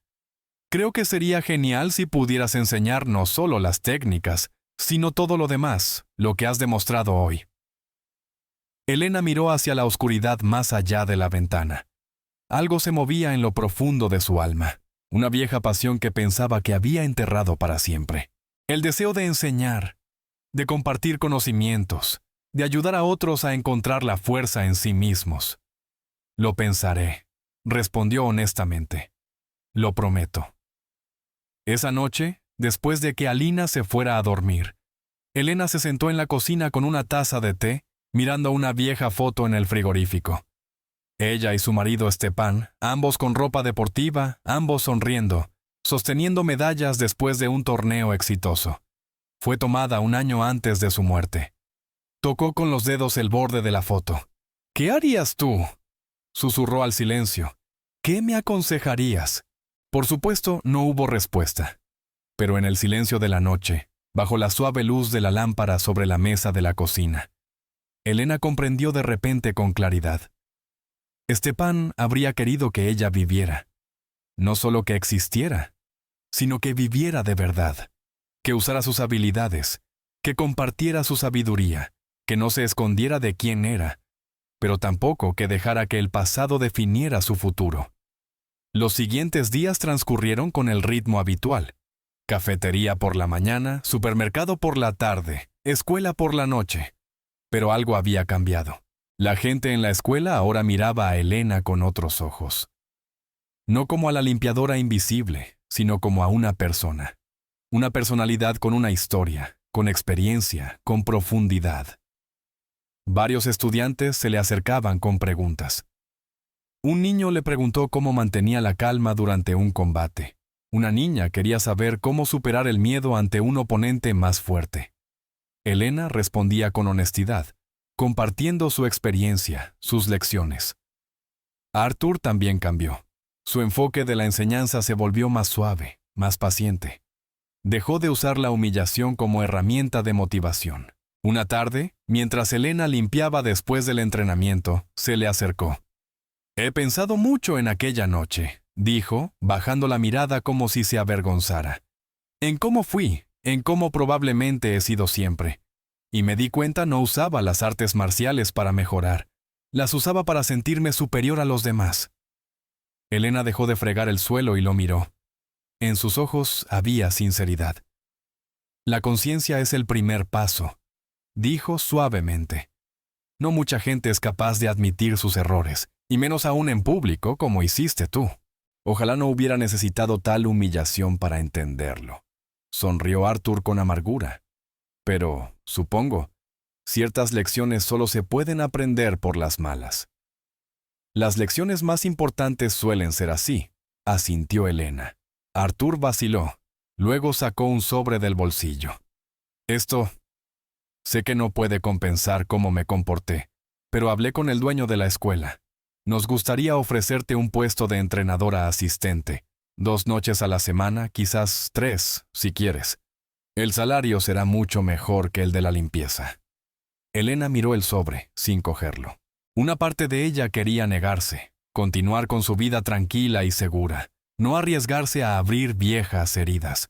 «Creo que sería genial si pudieras enseñar no solo las técnicas, sino todo lo demás, lo que has demostrado hoy». Elena miró hacia la oscuridad más allá de la ventana. Algo se movía en lo profundo de su alma, una vieja pasión que pensaba que había enterrado para siempre. El deseo de enseñar, de compartir conocimientos, de ayudar a otros a encontrar la fuerza en sí mismos. «Lo pensaré», respondió honestamente. «Lo prometo». Esa noche, después de que Alina se fuera a dormir, Elena se sentó en la cocina con una taza de té, mirando una vieja foto en el frigorífico. Ella y su marido Stepan, ambos con ropa deportiva, ambos sonriendo, sosteniendo medallas después de un torneo exitoso. Fue tomada un año antes de su muerte. Tocó con los dedos el borde de la foto. «¿Qué harías tú?», susurró al silencio. «¿Qué me aconsejarías?». Por supuesto, no hubo respuesta. Pero en el silencio de la noche, bajo la suave luz de la lámpara sobre la mesa de la cocina, Elena comprendió de repente con claridad. Stepan habría querido que ella viviera. No solo que existiera, sino que viviera de verdad, que usara sus habilidades, que compartiera su sabiduría, que no se escondiera de quién era. pero tampoco que dejara que el pasado definiera su futuro. Los siguientes días transcurrieron con el ritmo habitual. Cafetería por la mañana, supermercado por la tarde, escuela por la noche. Pero algo había cambiado. La gente en la escuela ahora miraba a Elena con otros ojos. No como a la limpiadora invisible, sino como a una persona. Una personalidad con una historia, con experiencia, con profundidad. Varios estudiantes se le acercaban con preguntas. Un niño le preguntó cómo mantenía la calma durante un combate. Una niña quería saber cómo superar el miedo ante un oponente más fuerte. Elena respondía con honestidad, compartiendo su experiencia, sus lecciones. Arthur también cambió. Su enfoque de la enseñanza se volvió más suave, más paciente. Dejó de usar la humillación como herramienta de motivación. Una tarde, mientras Elena limpiaba después del entrenamiento, se le acercó. «He pensado mucho en aquella noche», dijo, bajando la mirada como si se avergonzara. «En cómo fui, en cómo probablemente he sido siempre. Y me di cuenta no usaba las artes marciales para mejorar. Las usaba para sentirme superior a los demás». Elena dejó de fregar el suelo y lo miró. En sus ojos había sinceridad. «La conciencia es el primer paso», dijo suavemente. «No mucha gente es capaz de admitir sus errores, y menos aún en público como hiciste tú. Ojalá no hubiera necesitado tal humillación para entenderlo». Sonrió Arthur con amargura. «Pero, supongo, ciertas lecciones solo se pueden aprender por las malas». «Las lecciones más importantes suelen ser así», asintió Elena. Arthur vaciló. Luego sacó un sobre del bolsillo. «Esto, sé que no puede compensar cómo me comporté, pero hablé con el dueño de la escuela. Nos gustaría ofrecerte un puesto de entrenadora asistente. 2 noches a la semana, quizás 3, si quieres. El salario será mucho mejor que el de la limpieza». Elena miró el sobre, sin cogerlo. Una parte de ella quería negarse, continuar con su vida tranquila y segura, no arriesgarse a abrir viejas heridas.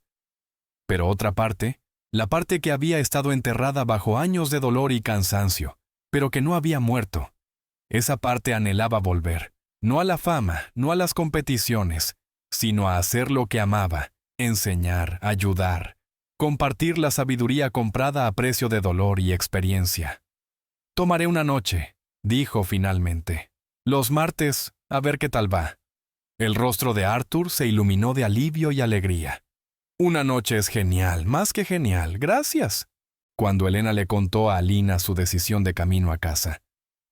Pero otra parte, la parte que había estado enterrada bajo años de dolor y cansancio, pero que no había muerto. Esa parte anhelaba volver, no a la fama, no a las competiciones, sino a hacer lo que amaba, enseñar, ayudar, compartir la sabiduría comprada a precio de dolor y experiencia. «Tomaré una noche», dijo finalmente. «Los martes, a ver qué tal va». El rostro de Arthur se iluminó de alivio y alegría. «Una noche es genial, más que genial, gracias». Cuando Elena le contó a Alina su decisión de camino a casa,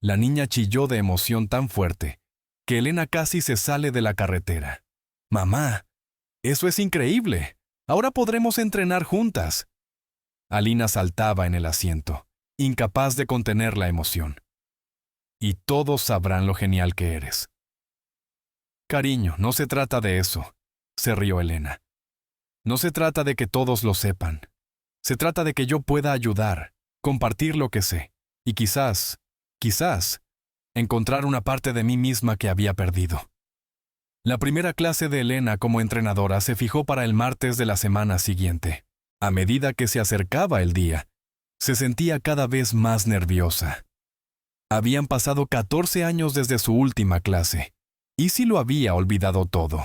la niña chilló de emoción tan fuerte que Elena casi se sale de la carretera. «Mamá, eso es increíble. Ahora podremos entrenar juntas». Alina saltaba en el asiento, incapaz de contener la emoción. «Y todos sabrán lo genial que eres». «Cariño, no se trata de eso», se rió Elena. «No se trata de que todos lo sepan. Se trata de que yo pueda ayudar, compartir lo que sé, y quizás, encontrar una parte de mí misma que había perdido». La primera clase de Elena como entrenadora se fijó para el martes de la semana siguiente. A medida que se acercaba el día, se sentía cada vez más nerviosa. Habían pasado 14 años desde su última clase. ¿Y si lo había olvidado todo?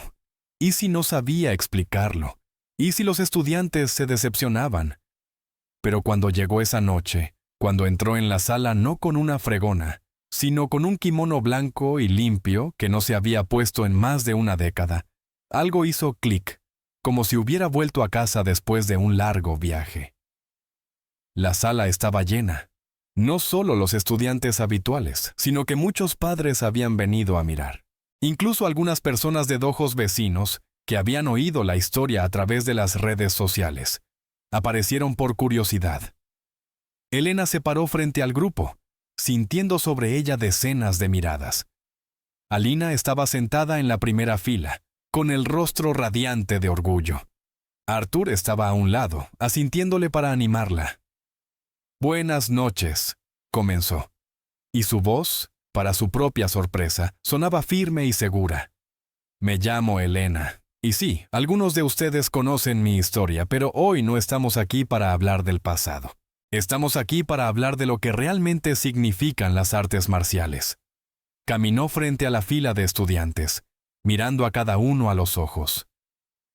¿Y si no sabía explicarlo? ¿Y si los estudiantes se decepcionaban? Pero cuando llegó esa noche, cuando entró en la sala no con una fregona, sino con un kimono blanco y limpio que no se había puesto en más de una década, algo hizo clic, como si hubiera vuelto a casa después de un largo viaje. La sala estaba llena. No solo los estudiantes habituales, sino que muchos padres habían venido a mirar. Incluso algunas personas de dojos vecinos que habían oído la historia a través de las redes sociales aparecieron por curiosidad. Elena se paró frente al grupo, sintiendo sobre ella decenas de miradas. Alina estaba sentada en la primera fila, con el rostro radiante de orgullo. Arthur estaba a un lado, asintiéndole para animarla. «Buenas noches», comenzó, y su voz, para su propia sorpresa, sonaba firme y segura. «Me llamo Elena, y sí, algunos de ustedes conocen mi historia, pero hoy no estamos aquí para hablar del pasado. Estamos aquí para hablar de lo que realmente significan las artes marciales. Caminó frente a la fila de estudiantes, mirando a cada uno a los ojos.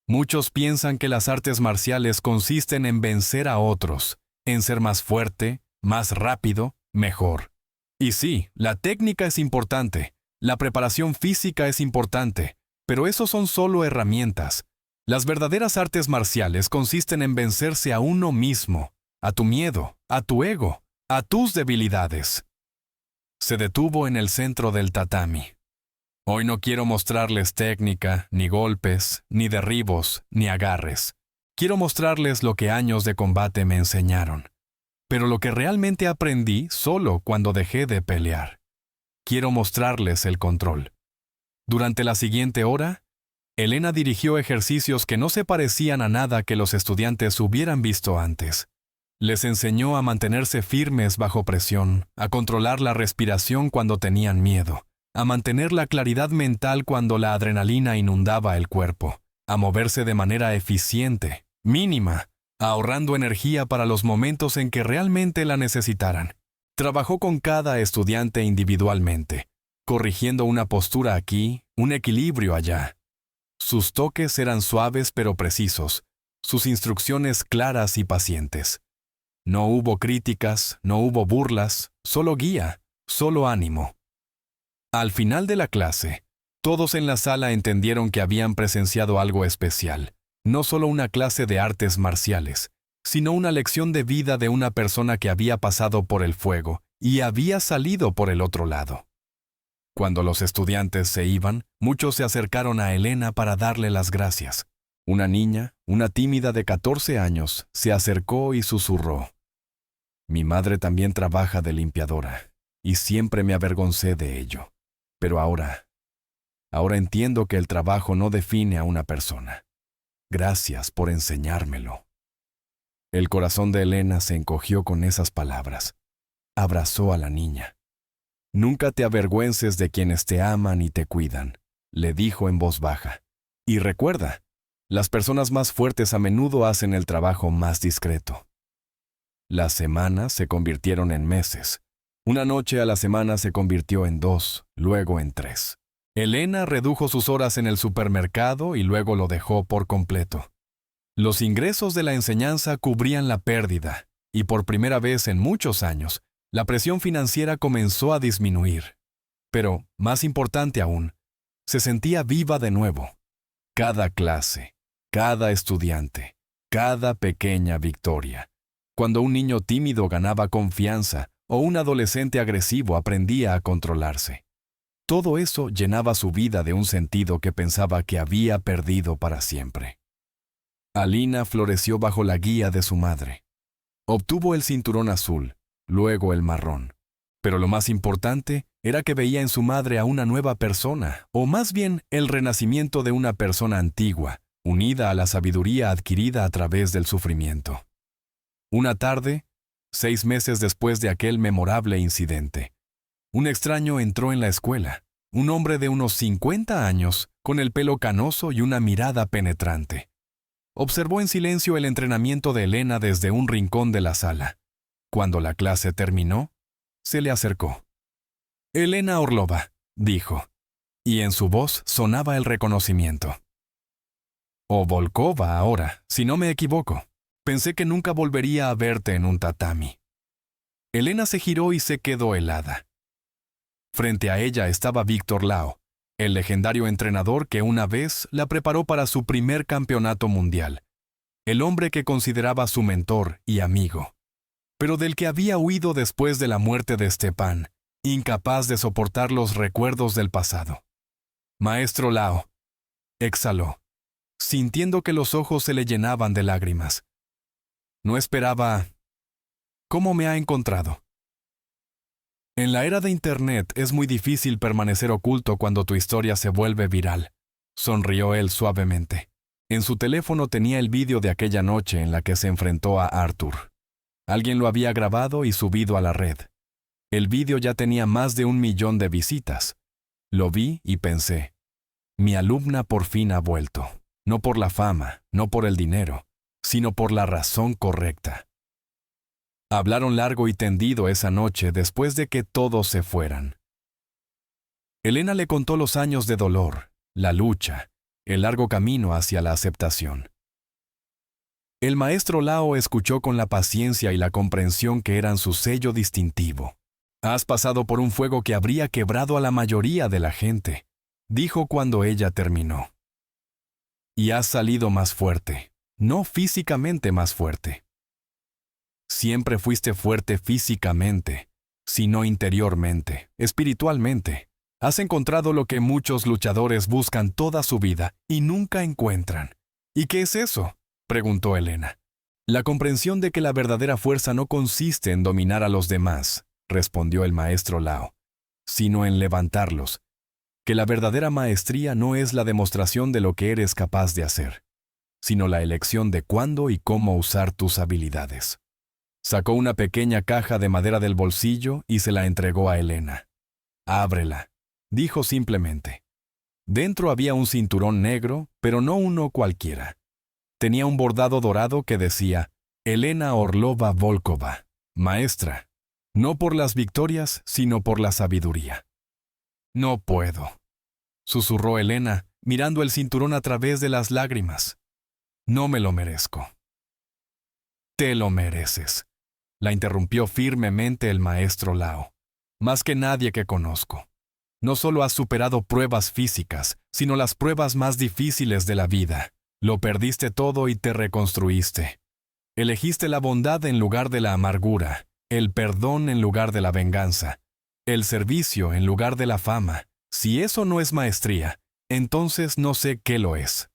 Muchos piensan que las artes marciales consisten en vencer a otros, en ser más fuerte, más rápido, mejor. Y sí, la técnica es importante, la preparación física es importante, pero esos son solo herramientas. Las verdaderas artes marciales consisten en vencerse a uno mismo, a tu miedo, a tu ego, a tus debilidades. Se detuvo en el centro del tatami. Hoy no quiero mostrarles técnica, ni golpes, ni derribos, ni agarres. Quiero mostrarles lo que años de combate me enseñaron. Pero lo que realmente aprendí solo cuando dejé de pelear. Quiero mostrarles el control. Durante la siguiente hora, Elena dirigió ejercicios que no se parecían a nada que los estudiantes hubieran visto antes. Les enseñó a mantenerse firmes bajo presión, a controlar la respiración cuando tenían miedo, a mantener la claridad mental cuando la adrenalina inundaba el cuerpo, a moverse de manera eficiente, mínima, ahorrando energía para los momentos en que realmente la necesitaran. Trabajó con cada estudiante individualmente, corrigiendo una postura aquí, un equilibrio allá. Sus toques eran suaves pero precisos, sus instrucciones claras y pacientes. No hubo críticas, no hubo burlas, solo guía, solo ánimo. Al final de la clase, todos en la sala entendieron que habían presenciado algo especial. No solo una clase de artes marciales, sino una lección de vida de una persona que había pasado por el fuego y había salido por el otro lado. Cuando los estudiantes se iban, muchos se acercaron a Elena para darle las gracias. Una niña, una tímida de 14 años, se acercó y susurró: «Mi madre también trabaja de limpiadora, y siempre me avergoncé de ello. Pero ahora entiendo que el trabajo no define a una persona. Gracias por enseñármelo». El corazón de Elena se encogió con esas palabras. Abrazó a la niña. «Nunca te avergüences de quienes te aman y te cuidan», le dijo en voz baja. «Y recuerda, las personas más fuertes a menudo hacen el trabajo más discreto». Las semanas se convirtieron en meses. Una noche a la semana se convirtió en 2, luego en 3. Elena redujo sus horas en el supermercado y luego lo dejó por completo. Los ingresos de la enseñanza cubrían la pérdida, y por primera vez en muchos años, la presión financiera comenzó a disminuir. Pero, más importante aún, se sentía viva de nuevo. Cada clase, cada estudiante, cada pequeña victoria. Cuando un niño tímido ganaba confianza o un adolescente agresivo aprendía a controlarse. Todo eso llenaba su vida de un sentido que pensaba que había perdido para siempre. Alina floreció bajo la guía de su madre. Obtuvo el cinturón azul, luego el marrón. Pero lo más importante era que veía en su madre a una nueva persona, o más bien el renacimiento de una persona antigua, unida a la sabiduría adquirida a través del sufrimiento. Una tarde, 6 meses después de aquel memorable incidente, un extraño entró en la escuela, un hombre de unos 50 años, con el pelo canoso y una mirada penetrante. Observó en silencio el entrenamiento de Elena desde un rincón de la sala. Cuando la clase terminó, se le acercó. «Elena Orlova», dijo, y en su voz sonaba el reconocimiento. «O Volkova ahora, si no me equivoco. Pensé que nunca volvería a verte en un tatami». Elena se giró y se quedó helada. Frente a ella estaba Víctor Lao, el legendario entrenador que una vez la preparó para su primer campeonato mundial, el hombre que consideraba su mentor y amigo, pero del que había huido después de la muerte de Stepan, incapaz de soportar los recuerdos del pasado. «Maestro Lao», exhaló, sintiendo que los ojos se le llenaban de lágrimas. «No esperaba... ¿Cómo me ha encontrado?» En la era de Internet es muy difícil permanecer oculto cuando tu historia se vuelve viral. Sonrió él suavemente. En su teléfono tenía el vídeo de aquella noche en la que se enfrentó a Arthur. Alguien lo había grabado y subido a la red. El vídeo ya tenía más de 1 millón de visitas. Lo vi y pensé, mi alumna por fin ha vuelto. No por la fama, no por el dinero, sino por la razón correcta. Hablaron largo y tendido esa noche después de que todos se fueran. Elena le contó los años de dolor, la lucha, el largo camino hacia la aceptación. El maestro Lao escuchó con la paciencia y la comprensión que eran su sello distintivo. «Has pasado por un fuego que habría quebrado a la mayoría de la gente», dijo cuando ella terminó. «Y has salido más fuerte, no físicamente más fuerte. Siempre fuiste fuerte físicamente, sino interiormente, espiritualmente. Has encontrado lo que muchos luchadores buscan toda su vida y nunca encuentran». «¿Y qué es eso?», preguntó Elena. «La comprensión de que la verdadera fuerza no consiste en dominar a los demás», respondió el maestro Lao, «sino en levantarlos. Que la verdadera maestría no es la demostración de lo que eres capaz de hacer, sino la elección de cuándo y cómo usar tus habilidades». Sacó una pequeña caja de madera del bolsillo y se la entregó a Elena. «Ábrela», dijo simplemente. Dentro había un cinturón negro, pero no uno cualquiera. Tenía un bordado dorado que decía «Elena Orlova Volkova, maestra, no por las victorias, sino por la sabiduría». «No puedo», susurró Elena, mirando el cinturón a través de las lágrimas. «No me lo merezco». «Te lo mereces», la interrumpió firmemente el maestro Lao. «Más que nadie que conozco. No solo has superado pruebas físicas, sino las pruebas más difíciles de la vida. Lo perdiste todo y te reconstruiste. Elegiste la bondad en lugar de la amargura, el perdón en lugar de la venganza, el servicio en lugar de la fama. Si eso no es maestría, entonces no sé qué lo es».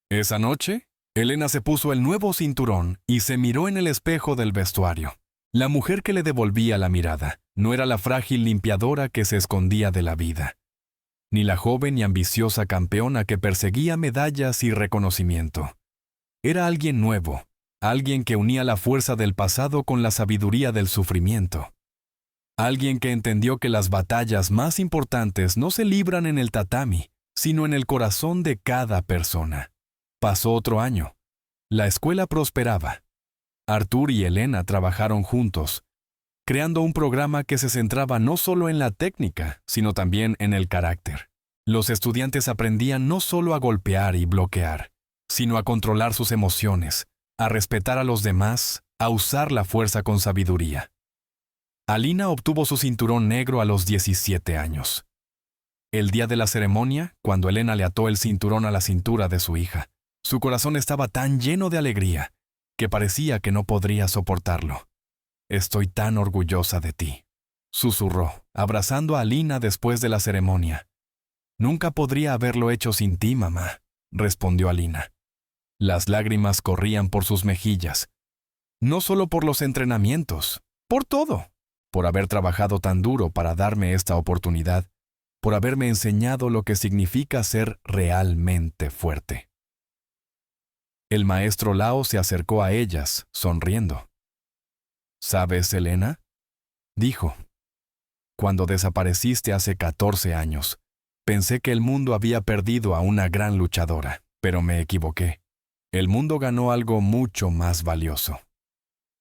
Esa noche, Elena se puso el nuevo cinturón y se miró en el espejo del vestuario. La mujer que le devolvía la mirada no era la frágil limpiadora que se escondía de la vida, ni la joven y ambiciosa campeona que perseguía medallas y reconocimiento. Era alguien nuevo, alguien que unía la fuerza del pasado con la sabiduría del sufrimiento. Alguien que entendió que las batallas más importantes no se libran en el tatami, sino en el corazón de cada persona. Pasó otro año. La escuela prosperaba. Artur y Elena trabajaron juntos, creando un programa que se centraba no solo en la técnica, sino también en el carácter. Los estudiantes aprendían no solo a golpear y bloquear, sino a controlar sus emociones, a respetar a los demás, a usar la fuerza con sabiduría. Alina obtuvo su cinturón negro a los 17 años. El día de la ceremonia, cuando Elena le ató el cinturón a la cintura de su hija, su corazón estaba tan lleno de alegría que parecía que no podría soportarlo. «Estoy tan orgullosa de ti», susurró, abrazando a Alina después de la ceremonia. «Nunca podría haberlo hecho sin ti, mamá», respondió Alina. Las lágrimas corrían por sus mejillas. No solo por los entrenamientos, por todo. Por haber trabajado tan duro para darme esta oportunidad, por haberme enseñado lo que significa ser realmente fuerte. El maestro Lao se acercó a ellas, sonriendo. «¿Sabes, Elena?», dijo. «Cuando desapareciste hace 14 años, pensé que el mundo había perdido a una gran luchadora, pero me equivoqué. El mundo ganó algo mucho más valioso.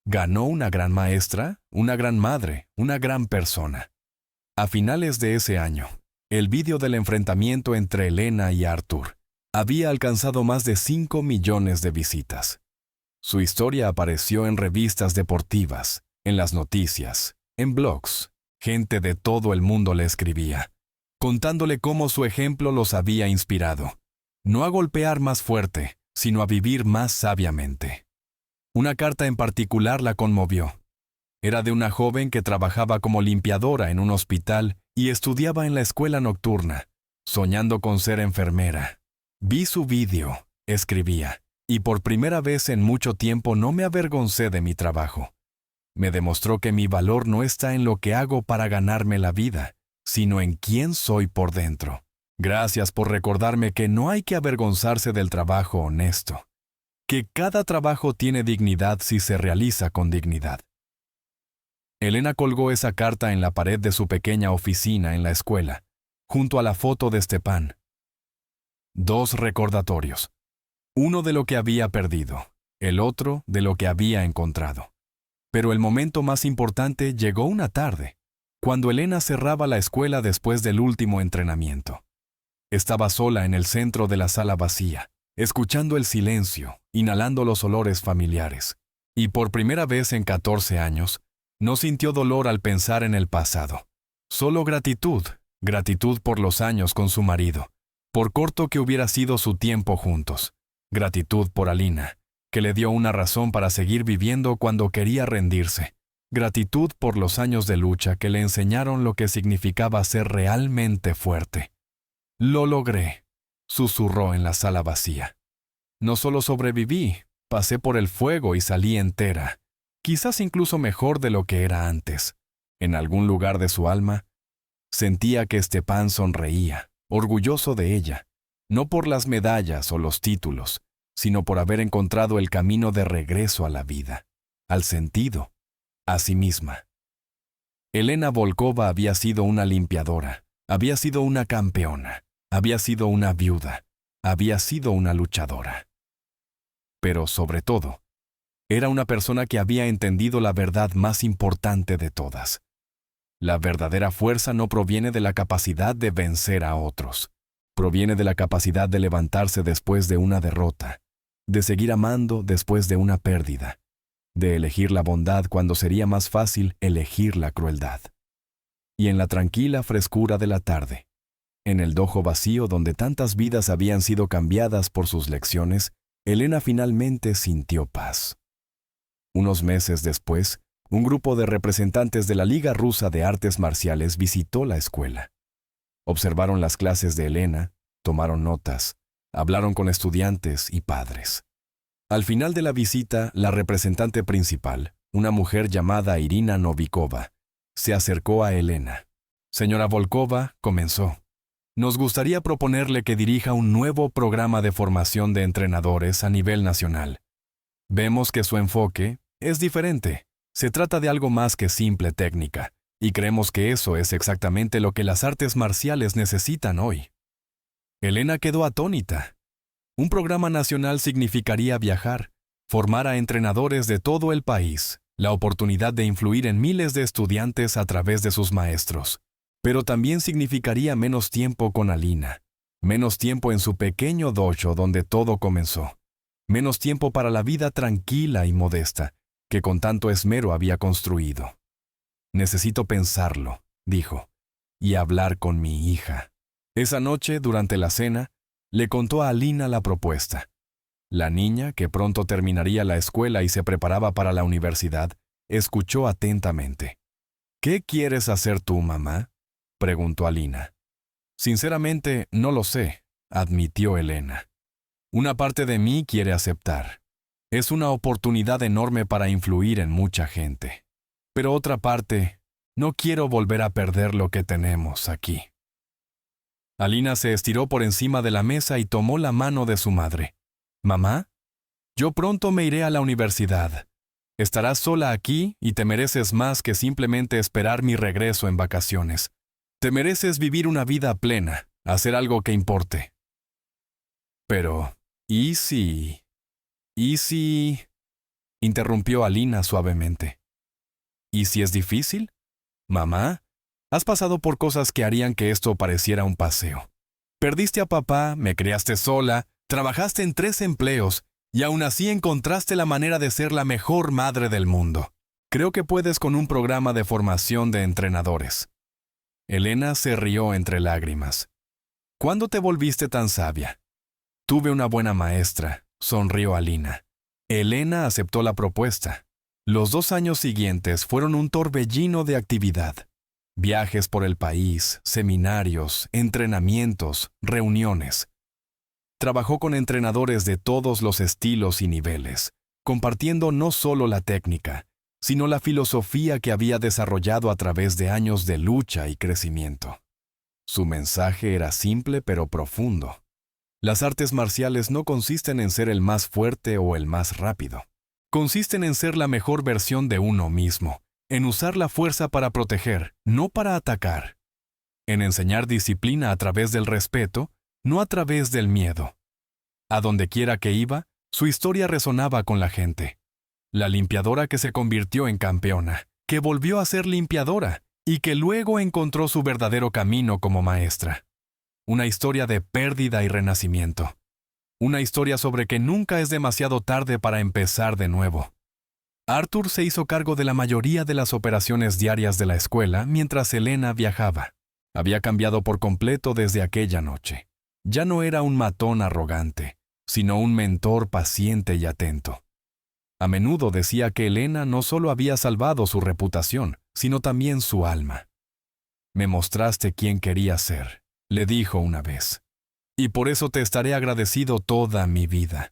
Ganó una gran maestra, una gran madre, una gran persona». A finales de ese año, el vídeo del enfrentamiento entre Elena y Artur había alcanzado más de 5 millones de visitas. Su historia apareció en revistas deportivas, en las noticias, en blogs. Gente de todo el mundo le escribía, contándole cómo su ejemplo los había inspirado, no a golpear más fuerte, sino a vivir más sabiamente. Una carta en particular la conmovió. Era de una joven que trabajaba como limpiadora en un hospital y estudiaba en la escuela nocturna, soñando con ser enfermera. «Vi su vídeo», escribía, «y por primera vez en mucho tiempo no me avergoncé de mi trabajo. Me demostró que mi valor no está en lo que hago para ganarme la vida, sino en quién soy por dentro. Gracias por recordarme que no hay que avergonzarse del trabajo honesto, que cada trabajo tiene dignidad si se realiza con dignidad». Elena colgó esa carta en la pared de su pequeña oficina en la escuela, junto a la foto de Stepan. 2 recordatorios. Uno de lo que había perdido, el otro de lo que había encontrado. Pero el momento más importante llegó una tarde, cuando Elena cerraba la escuela después del último entrenamiento. Estaba sola en el centro de la sala vacía, escuchando el silencio, inhalando los olores familiares. Y por primera vez en 14 años, no sintió dolor al pensar en el pasado. Solo gratitud, gratitud por los años con su marido, por corto que hubiera sido su tiempo juntos. Gratitud por Alina, que le dio una razón para seguir viviendo cuando quería rendirse. Gratitud por los años de lucha que le enseñaron lo que significaba ser realmente fuerte. «Lo logré», susurró en la sala vacía. «No solo sobreviví, pasé por el fuego y salí entera, quizás incluso mejor de lo que era antes». En algún lugar de su alma, sentía que Stepan sonreía, orgulloso de ella, no por las medallas o los títulos, sino por haber encontrado el camino de regreso a la vida, al sentido, a sí misma. Elena Volkova había sido una limpiadora, había sido una campeona, había sido una viuda, había sido una luchadora. Pero, sobre todo, era una persona que había entendido la verdad más importante de todas. La verdadera fuerza no proviene de la capacidad de vencer a otros. Proviene de la capacidad de levantarse después de una derrota, de seguir amando después de una pérdida, de elegir la bondad cuando sería más fácil elegir la crueldad. Y en la tranquila frescura de la tarde, en el dojo vacío donde tantas vidas habían sido cambiadas por sus lecciones, Elena finalmente sintió paz. Unos meses después, un grupo de representantes de la Liga Rusa de Artes Marciales visitó la escuela. Observaron las clases de Elena, tomaron notas, hablaron con estudiantes y padres. Al final de la visita, la representante principal, una mujer llamada Irina Novikova, se acercó a Elena. «Señora Volkova», comenzó, «nos gustaría proponerle que dirija un nuevo programa de formación de entrenadores a nivel nacional. Vemos que su enfoque es diferente. Se trata de algo más que simple técnica, y creemos que eso es exactamente lo que las artes marciales necesitan hoy». Elena quedó atónita. Un programa nacional significaría viajar, formar a entrenadores de todo el país, la oportunidad de influir en miles de estudiantes a través de sus maestros. Pero también significaría menos tiempo con Alina, menos tiempo en su pequeño dojo donde todo comenzó, menos tiempo para la vida tranquila y modesta que con tanto esmero había construido. «Necesito pensarlo», dijo, «y hablar con mi hija». Esa noche, durante la cena, le contó a Alina la propuesta. La niña, que pronto terminaría la escuela y se preparaba para la universidad, escuchó atentamente. «¿Qué quieres hacer tú, mamá?», preguntó Alina. «Sinceramente, no lo sé», admitió Elena. «Una parte de mí quiere aceptar. Es una oportunidad enorme para influir en mucha gente. Pero otra parte, no quiero volver a perder lo que tenemos aquí». Alina se estiró por encima de la mesa y tomó la mano de su madre. «Mamá, yo pronto me iré a la universidad. Estarás sola aquí y te mereces más que simplemente esperar mi regreso en vacaciones. Te mereces vivir una vida plena, hacer algo que importe». «Pero, ¿y si...?» interrumpió Alina suavemente. «¿Y si es difícil? Mamá, has pasado por cosas que harían que esto pareciera un paseo. Perdiste a papá, me criaste sola, trabajaste en 3 empleos y aún así encontraste la manera de ser la mejor madre del mundo. Creo que puedes con un programa de formación de entrenadores». Elena se rió entre lágrimas. «¿Cuándo te volviste tan sabia?» «Tuve una buena maestra», sonrió Alina. Elena aceptó la propuesta. Los 2 años siguientes fueron un torbellino de actividad. Viajes por el país, seminarios, entrenamientos, reuniones. Trabajó con entrenadores de todos los estilos y niveles, compartiendo no solo la técnica, sino la filosofía que había desarrollado a través de años de lucha y crecimiento. Su mensaje era simple pero profundo. Las artes marciales no consisten en ser el más fuerte o el más rápido. Consisten en ser la mejor versión de uno mismo, en usar la fuerza para proteger, no para atacar. En enseñar disciplina a través del respeto, no a través del miedo. A donde quiera que iba, su historia resonaba con la gente. la limpiadora que se convirtió en campeona, que volvió a ser limpiadora y que luego encontró su verdadero camino como maestra. Una historia de pérdida y renacimiento. Una historia sobre que nunca es demasiado tarde para empezar de nuevo. Arthur se hizo cargo de la mayoría de las operaciones diarias de la escuela mientras Elena viajaba. Había cambiado por completo desde aquella noche. Ya no era un matón arrogante, sino un mentor paciente y atento. A menudo decía que Elena no solo había salvado su reputación, sino también su alma. «Me mostraste quién quería ser», le dijo una vez, «y por eso te estaré agradecido toda mi vida».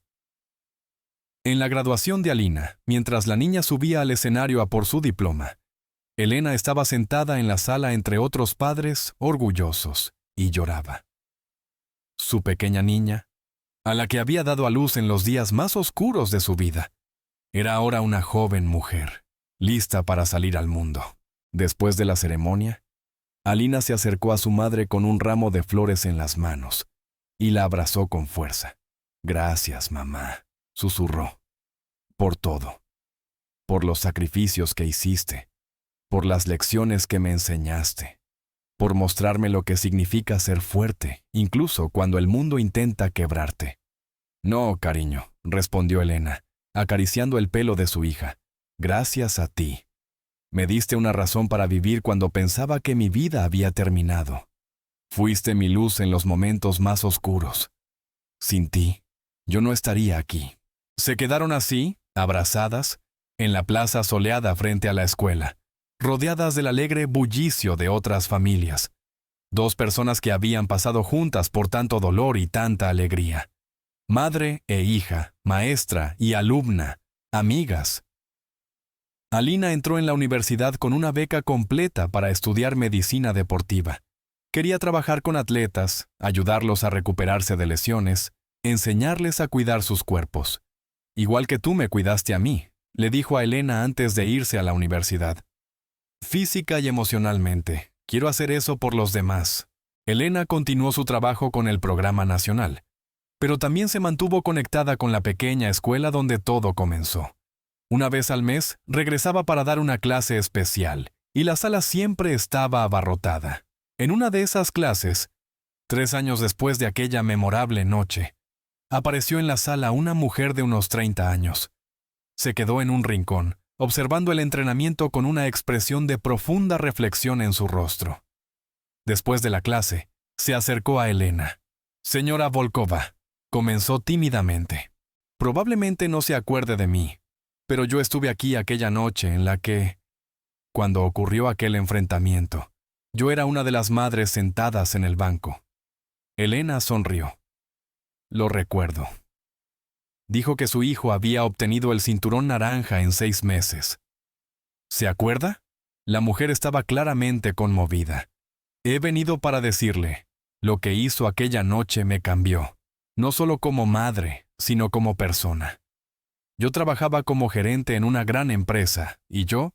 En la graduación de Alina, mientras la niña subía al escenario a por su diploma, Elena estaba sentada en la sala entre otros padres orgullosos y lloraba. Su pequeña niña, a la que había dado a luz en los días más oscuros de su vida, era ahora una joven mujer, lista para salir al mundo. Después de la ceremonia, Alina se acercó a su madre con un ramo de flores en las manos y la abrazó con fuerza. «Gracias, mamá», susurró, «por todo, por los sacrificios que hiciste, por las lecciones que me enseñaste, por mostrarme lo que significa ser fuerte, incluso cuando el mundo intenta quebrarte». «No, cariño», respondió Elena, acariciando el pelo de su hija. «Gracias a ti. Me diste una razón para vivir cuando pensaba que mi vida había terminado. Fuiste mi luz en los momentos más oscuros. Sin ti, yo no estaría aquí». Se quedaron así, abrazadas, en la plaza soleada frente a la escuela, rodeadas del alegre bullicio de otras familias. Dos personas que habían pasado juntas por tanto dolor y tanta alegría. Madre e hija, maestra y alumna, amigas. Alina entró en la universidad con una beca completa para estudiar medicina deportiva. Quería trabajar con atletas, ayudarlos a recuperarse de lesiones, enseñarles a cuidar sus cuerpos. «Igual que tú me cuidaste a mí», le dijo a Elena antes de irse a la universidad. «Física y emocionalmente, quiero hacer eso por los demás». Elena continuó su trabajo con el programa nacional, pero también se mantuvo conectada con la pequeña escuela donde todo comenzó. Una vez al mes, regresaba para dar una clase especial, y la sala siempre estaba abarrotada. En una de esas clases, 3 años después de aquella memorable noche, apareció en la sala una mujer de unos 30 años. Se quedó en un rincón, observando el entrenamiento con una expresión de profunda reflexión en su rostro. Después de la clase, se acercó a Elena. «Señora Volkova», comenzó tímidamente. «Probablemente no se acuerde de mí, pero yo estuve aquí aquella noche en la que, cuando ocurrió aquel enfrentamiento, yo era una de las madres sentadas en el banco». Elena sonrió. «Lo recuerdo». Dijo que su hijo había obtenido el cinturón naranja en 6 meses. ¿Se acuerda? La mujer estaba claramente conmovida. «He venido para decirle, lo que hizo aquella noche me cambió, no solo como madre, sino como persona. Yo trabajaba como gerente en una gran empresa, y yo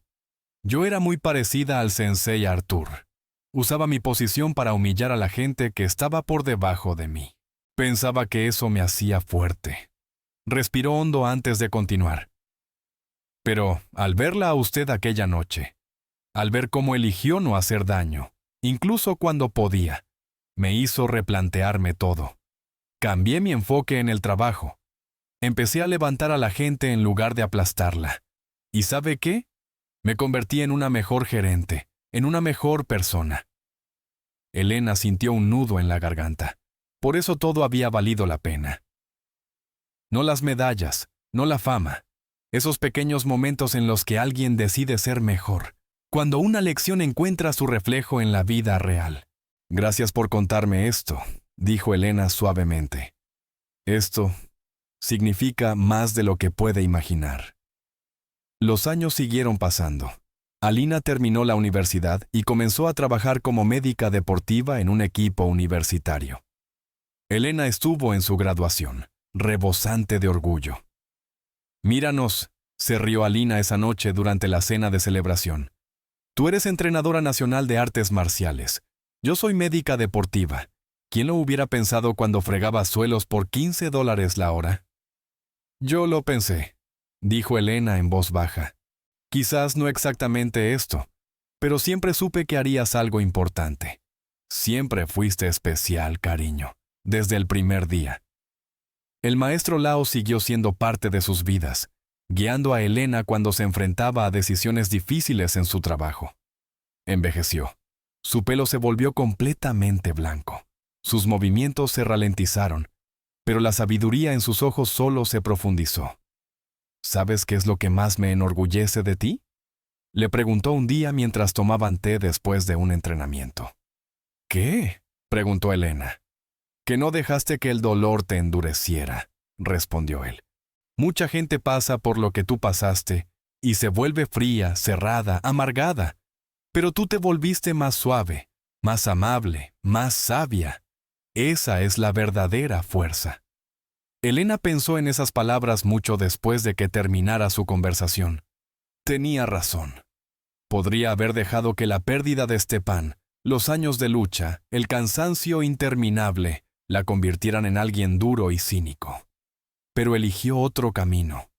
era muy parecida al sensei Arthur. Usaba mi posición para humillar a la gente que estaba por debajo de mí. Pensaba que eso me hacía fuerte». Respiró hondo antes de continuar. «Pero al verla a usted aquella noche, al ver cómo eligió no hacer daño, incluso cuando podía, me hizo replantearme todo. Cambié mi enfoque en el trabajo. Empecé a levantar a la gente en lugar de aplastarla. ¿Y sabe qué? Me convertí en una mejor gerente, en una mejor persona». Elena sintió un nudo en la garganta. Por eso todo había valido la pena. No las medallas, no la fama. Esos pequeños momentos en los que alguien decide ser mejor. Cuando una lección encuentra su reflejo en la vida real. «Gracias por contarme esto», dijo Elena suavemente. «Esto significa más de lo que puede imaginar». Los años siguieron pasando. Alina terminó la universidad y comenzó a trabajar como médica deportiva en un equipo universitario. Elena estuvo en su graduación, rebosante de orgullo. «Míranos», se rió Alina esa noche durante la cena de celebración. «Tú eres entrenadora nacional de artes marciales. Yo soy médica deportiva. ¿Quién lo hubiera pensado cuando fregaba suelos por $15 la hora?» «Yo lo pensé», dijo Elena en voz baja. Quizás no exactamente esto, pero siempre supe que harías algo importante. Siempre fuiste especial, cariño, desde el primer día. El maestro Lao siguió siendo parte de sus vidas, guiando a Elena cuando se enfrentaba a decisiones difíciles en su trabajo. Envejeció. Su pelo se volvió completamente blanco. Sus movimientos se ralentizaron, pero la sabiduría en sus ojos solo se profundizó. ¿Sabes qué es lo que más me enorgullece de ti?, le preguntó un día mientras tomaban té después de un entrenamiento. ¿Qué?, preguntó Elena. Que no dejaste que el dolor te endureciera, respondió él. Mucha gente pasa por lo que tú pasaste y se vuelve fría, cerrada, amargada. Pero tú te volviste más suave, más amable, más sabia. Esa es la verdadera fuerza. Elena pensó en esas palabras mucho después de que terminara su conversación. Tenía razón. Podría haber dejado que la pérdida de Stepan, los años de lucha, el cansancio interminable, la convirtieran en alguien duro y cínico. Pero eligió otro camino.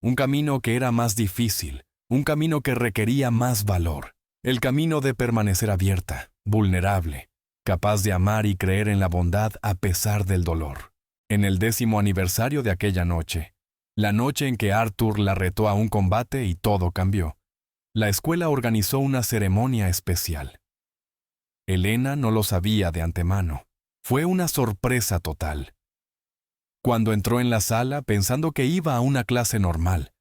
Un camino que era más difícil, un camino que requería más valor. El camino de permanecer abierta, vulnerable, capaz de amar y creer en la bondad a pesar del dolor. En el 10º aniversario de aquella noche, la noche en que Arthur la retó a un combate y todo cambió, la escuela organizó una ceremonia especial. Elena no lo sabía de antemano. Fue una sorpresa total. Cuando entró en la sala pensando que iba a una clase normal,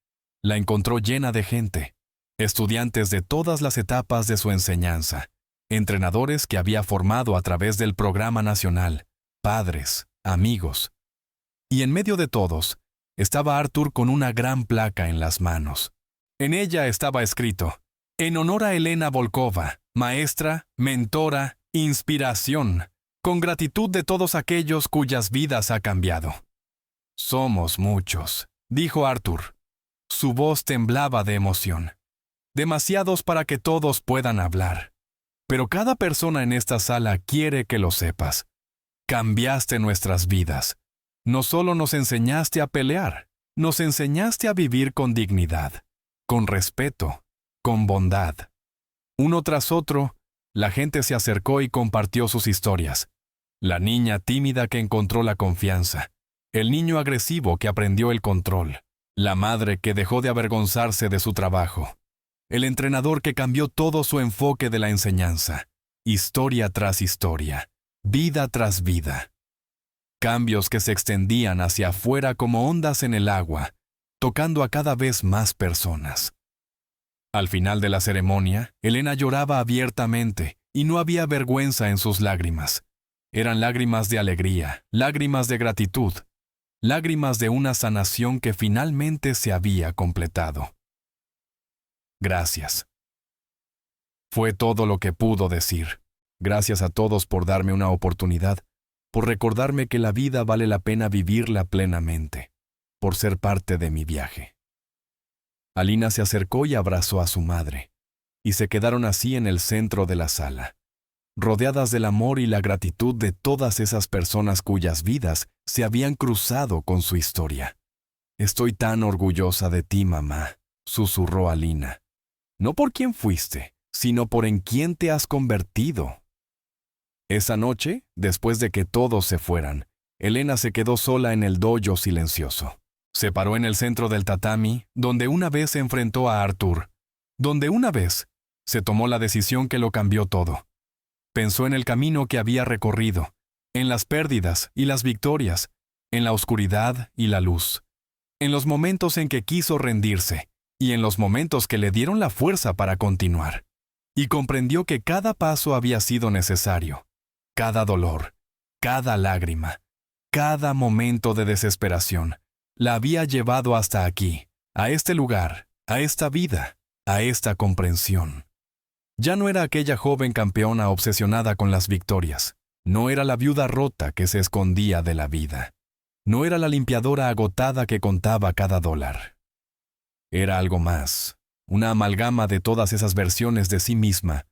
la encontró llena de gente, estudiantes de todas las etapas de su enseñanza, entrenadores que había formado a través del programa nacional, padres, amigos. Y en medio de todos, estaba Arthur con una gran placa en las manos. En ella estaba escrito: en honor a Elena Volkova, maestra, mentora, inspiración, con gratitud de todos aquellos cuyas vidas ha cambiado. Somos muchos, dijo Arthur. Su voz temblaba de emoción. Demasiados para que todos puedan hablar. Pero cada persona en esta sala quiere que lo sepas. Cambiaste nuestras vidas. No solo nos enseñaste a pelear, nos enseñaste a vivir con dignidad, con respeto, con bondad. Uno tras otro, la gente se acercó y compartió sus historias. La niña tímida que encontró la confianza, el niño agresivo que aprendió el control, la madre que dejó de avergonzarse de su trabajo, el entrenador que cambió todo su enfoque de la enseñanza, historia tras historia, vida tras vida. Cambios que se extendían hacia afuera como ondas en el agua, tocando a cada vez más personas. Al final de la ceremonia, Elena lloraba abiertamente y no había vergüenza en sus lágrimas. Eran lágrimas de alegría, lágrimas de gratitud, lágrimas de una sanación que finalmente se había completado. Gracias. Fue todo lo que pudo decir. Gracias a todos por darme una oportunidad, por recordarme que la vida vale la pena vivirla plenamente, por ser parte de mi viaje. Alina se acercó y abrazó a su madre, y se quedaron así en el centro de la sala, rodeadas del amor y la gratitud de todas esas personas cuyas vidas se habían cruzado con su historia. Estoy tan orgullosa de ti, mamá, susurró Alina. No por quién fuiste, sino por en quién te has convertido. Esa noche, después de que todos se fueran, Elena se quedó sola en el dojo silencioso. Se paró en el centro del tatami, donde una vez se enfrentó a Arthur, donde una vez se tomó la decisión que lo cambió todo. Pensó en el camino que había recorrido, en las pérdidas y las victorias, en la oscuridad y la luz, en los momentos en que quiso rendirse y en los momentos que le dieron la fuerza para continuar. Y comprendió que cada paso había sido necesario. Cada dolor, cada lágrima, cada momento de desesperación, la había llevado hasta aquí, a este lugar, a esta vida, a esta comprensión. Ya no era aquella joven campeona obsesionada con las victorias. No era la viuda rota que se escondía de la vida. No era la limpiadora agotada que contaba cada dólar. Era algo más, una amalgama de todas esas versiones de sí misma,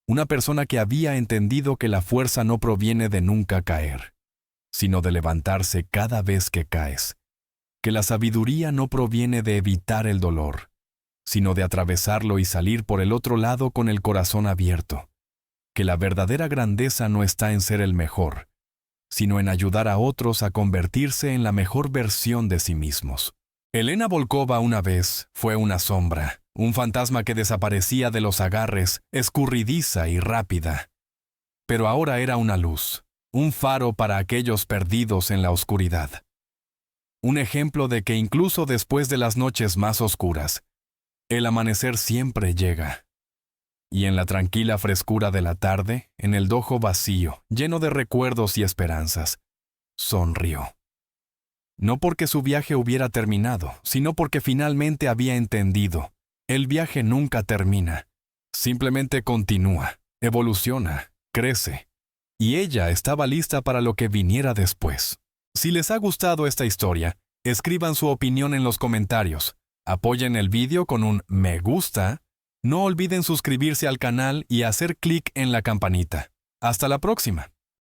una persona que había entendido que la fuerza no proviene de nunca caer, sino de levantarse cada vez que caes, que la sabiduría no proviene de evitar el dolor, sino de atravesarlo y salir por el otro lado con el corazón abierto, que la verdadera grandeza no está en ser el mejor, sino en ayudar a otros a convertirse en la mejor versión de sí mismos. Elena Volkova una vez fue una sombra, un fantasma que desaparecía de los agarres, escurridiza y rápida. Pero ahora era una luz, un faro para aquellos perdidos en la oscuridad. Un ejemplo de que incluso después de las noches más oscuras, el amanecer siempre llega. Y en la tranquila frescura de la tarde, en el dojo vacío, lleno de recuerdos y esperanzas, sonrió. No porque su viaje hubiera terminado, sino porque finalmente había entendido. El viaje nunca termina. Simplemente continúa, evoluciona, crece. Y ella estaba lista para lo que viniera después. Si les ha gustado esta historia, escriban su opinión en los comentarios. Apoyen el vídeo con un me gusta. No olviden suscribirse al canal y hacer clic en la campanita. Hasta la próxima.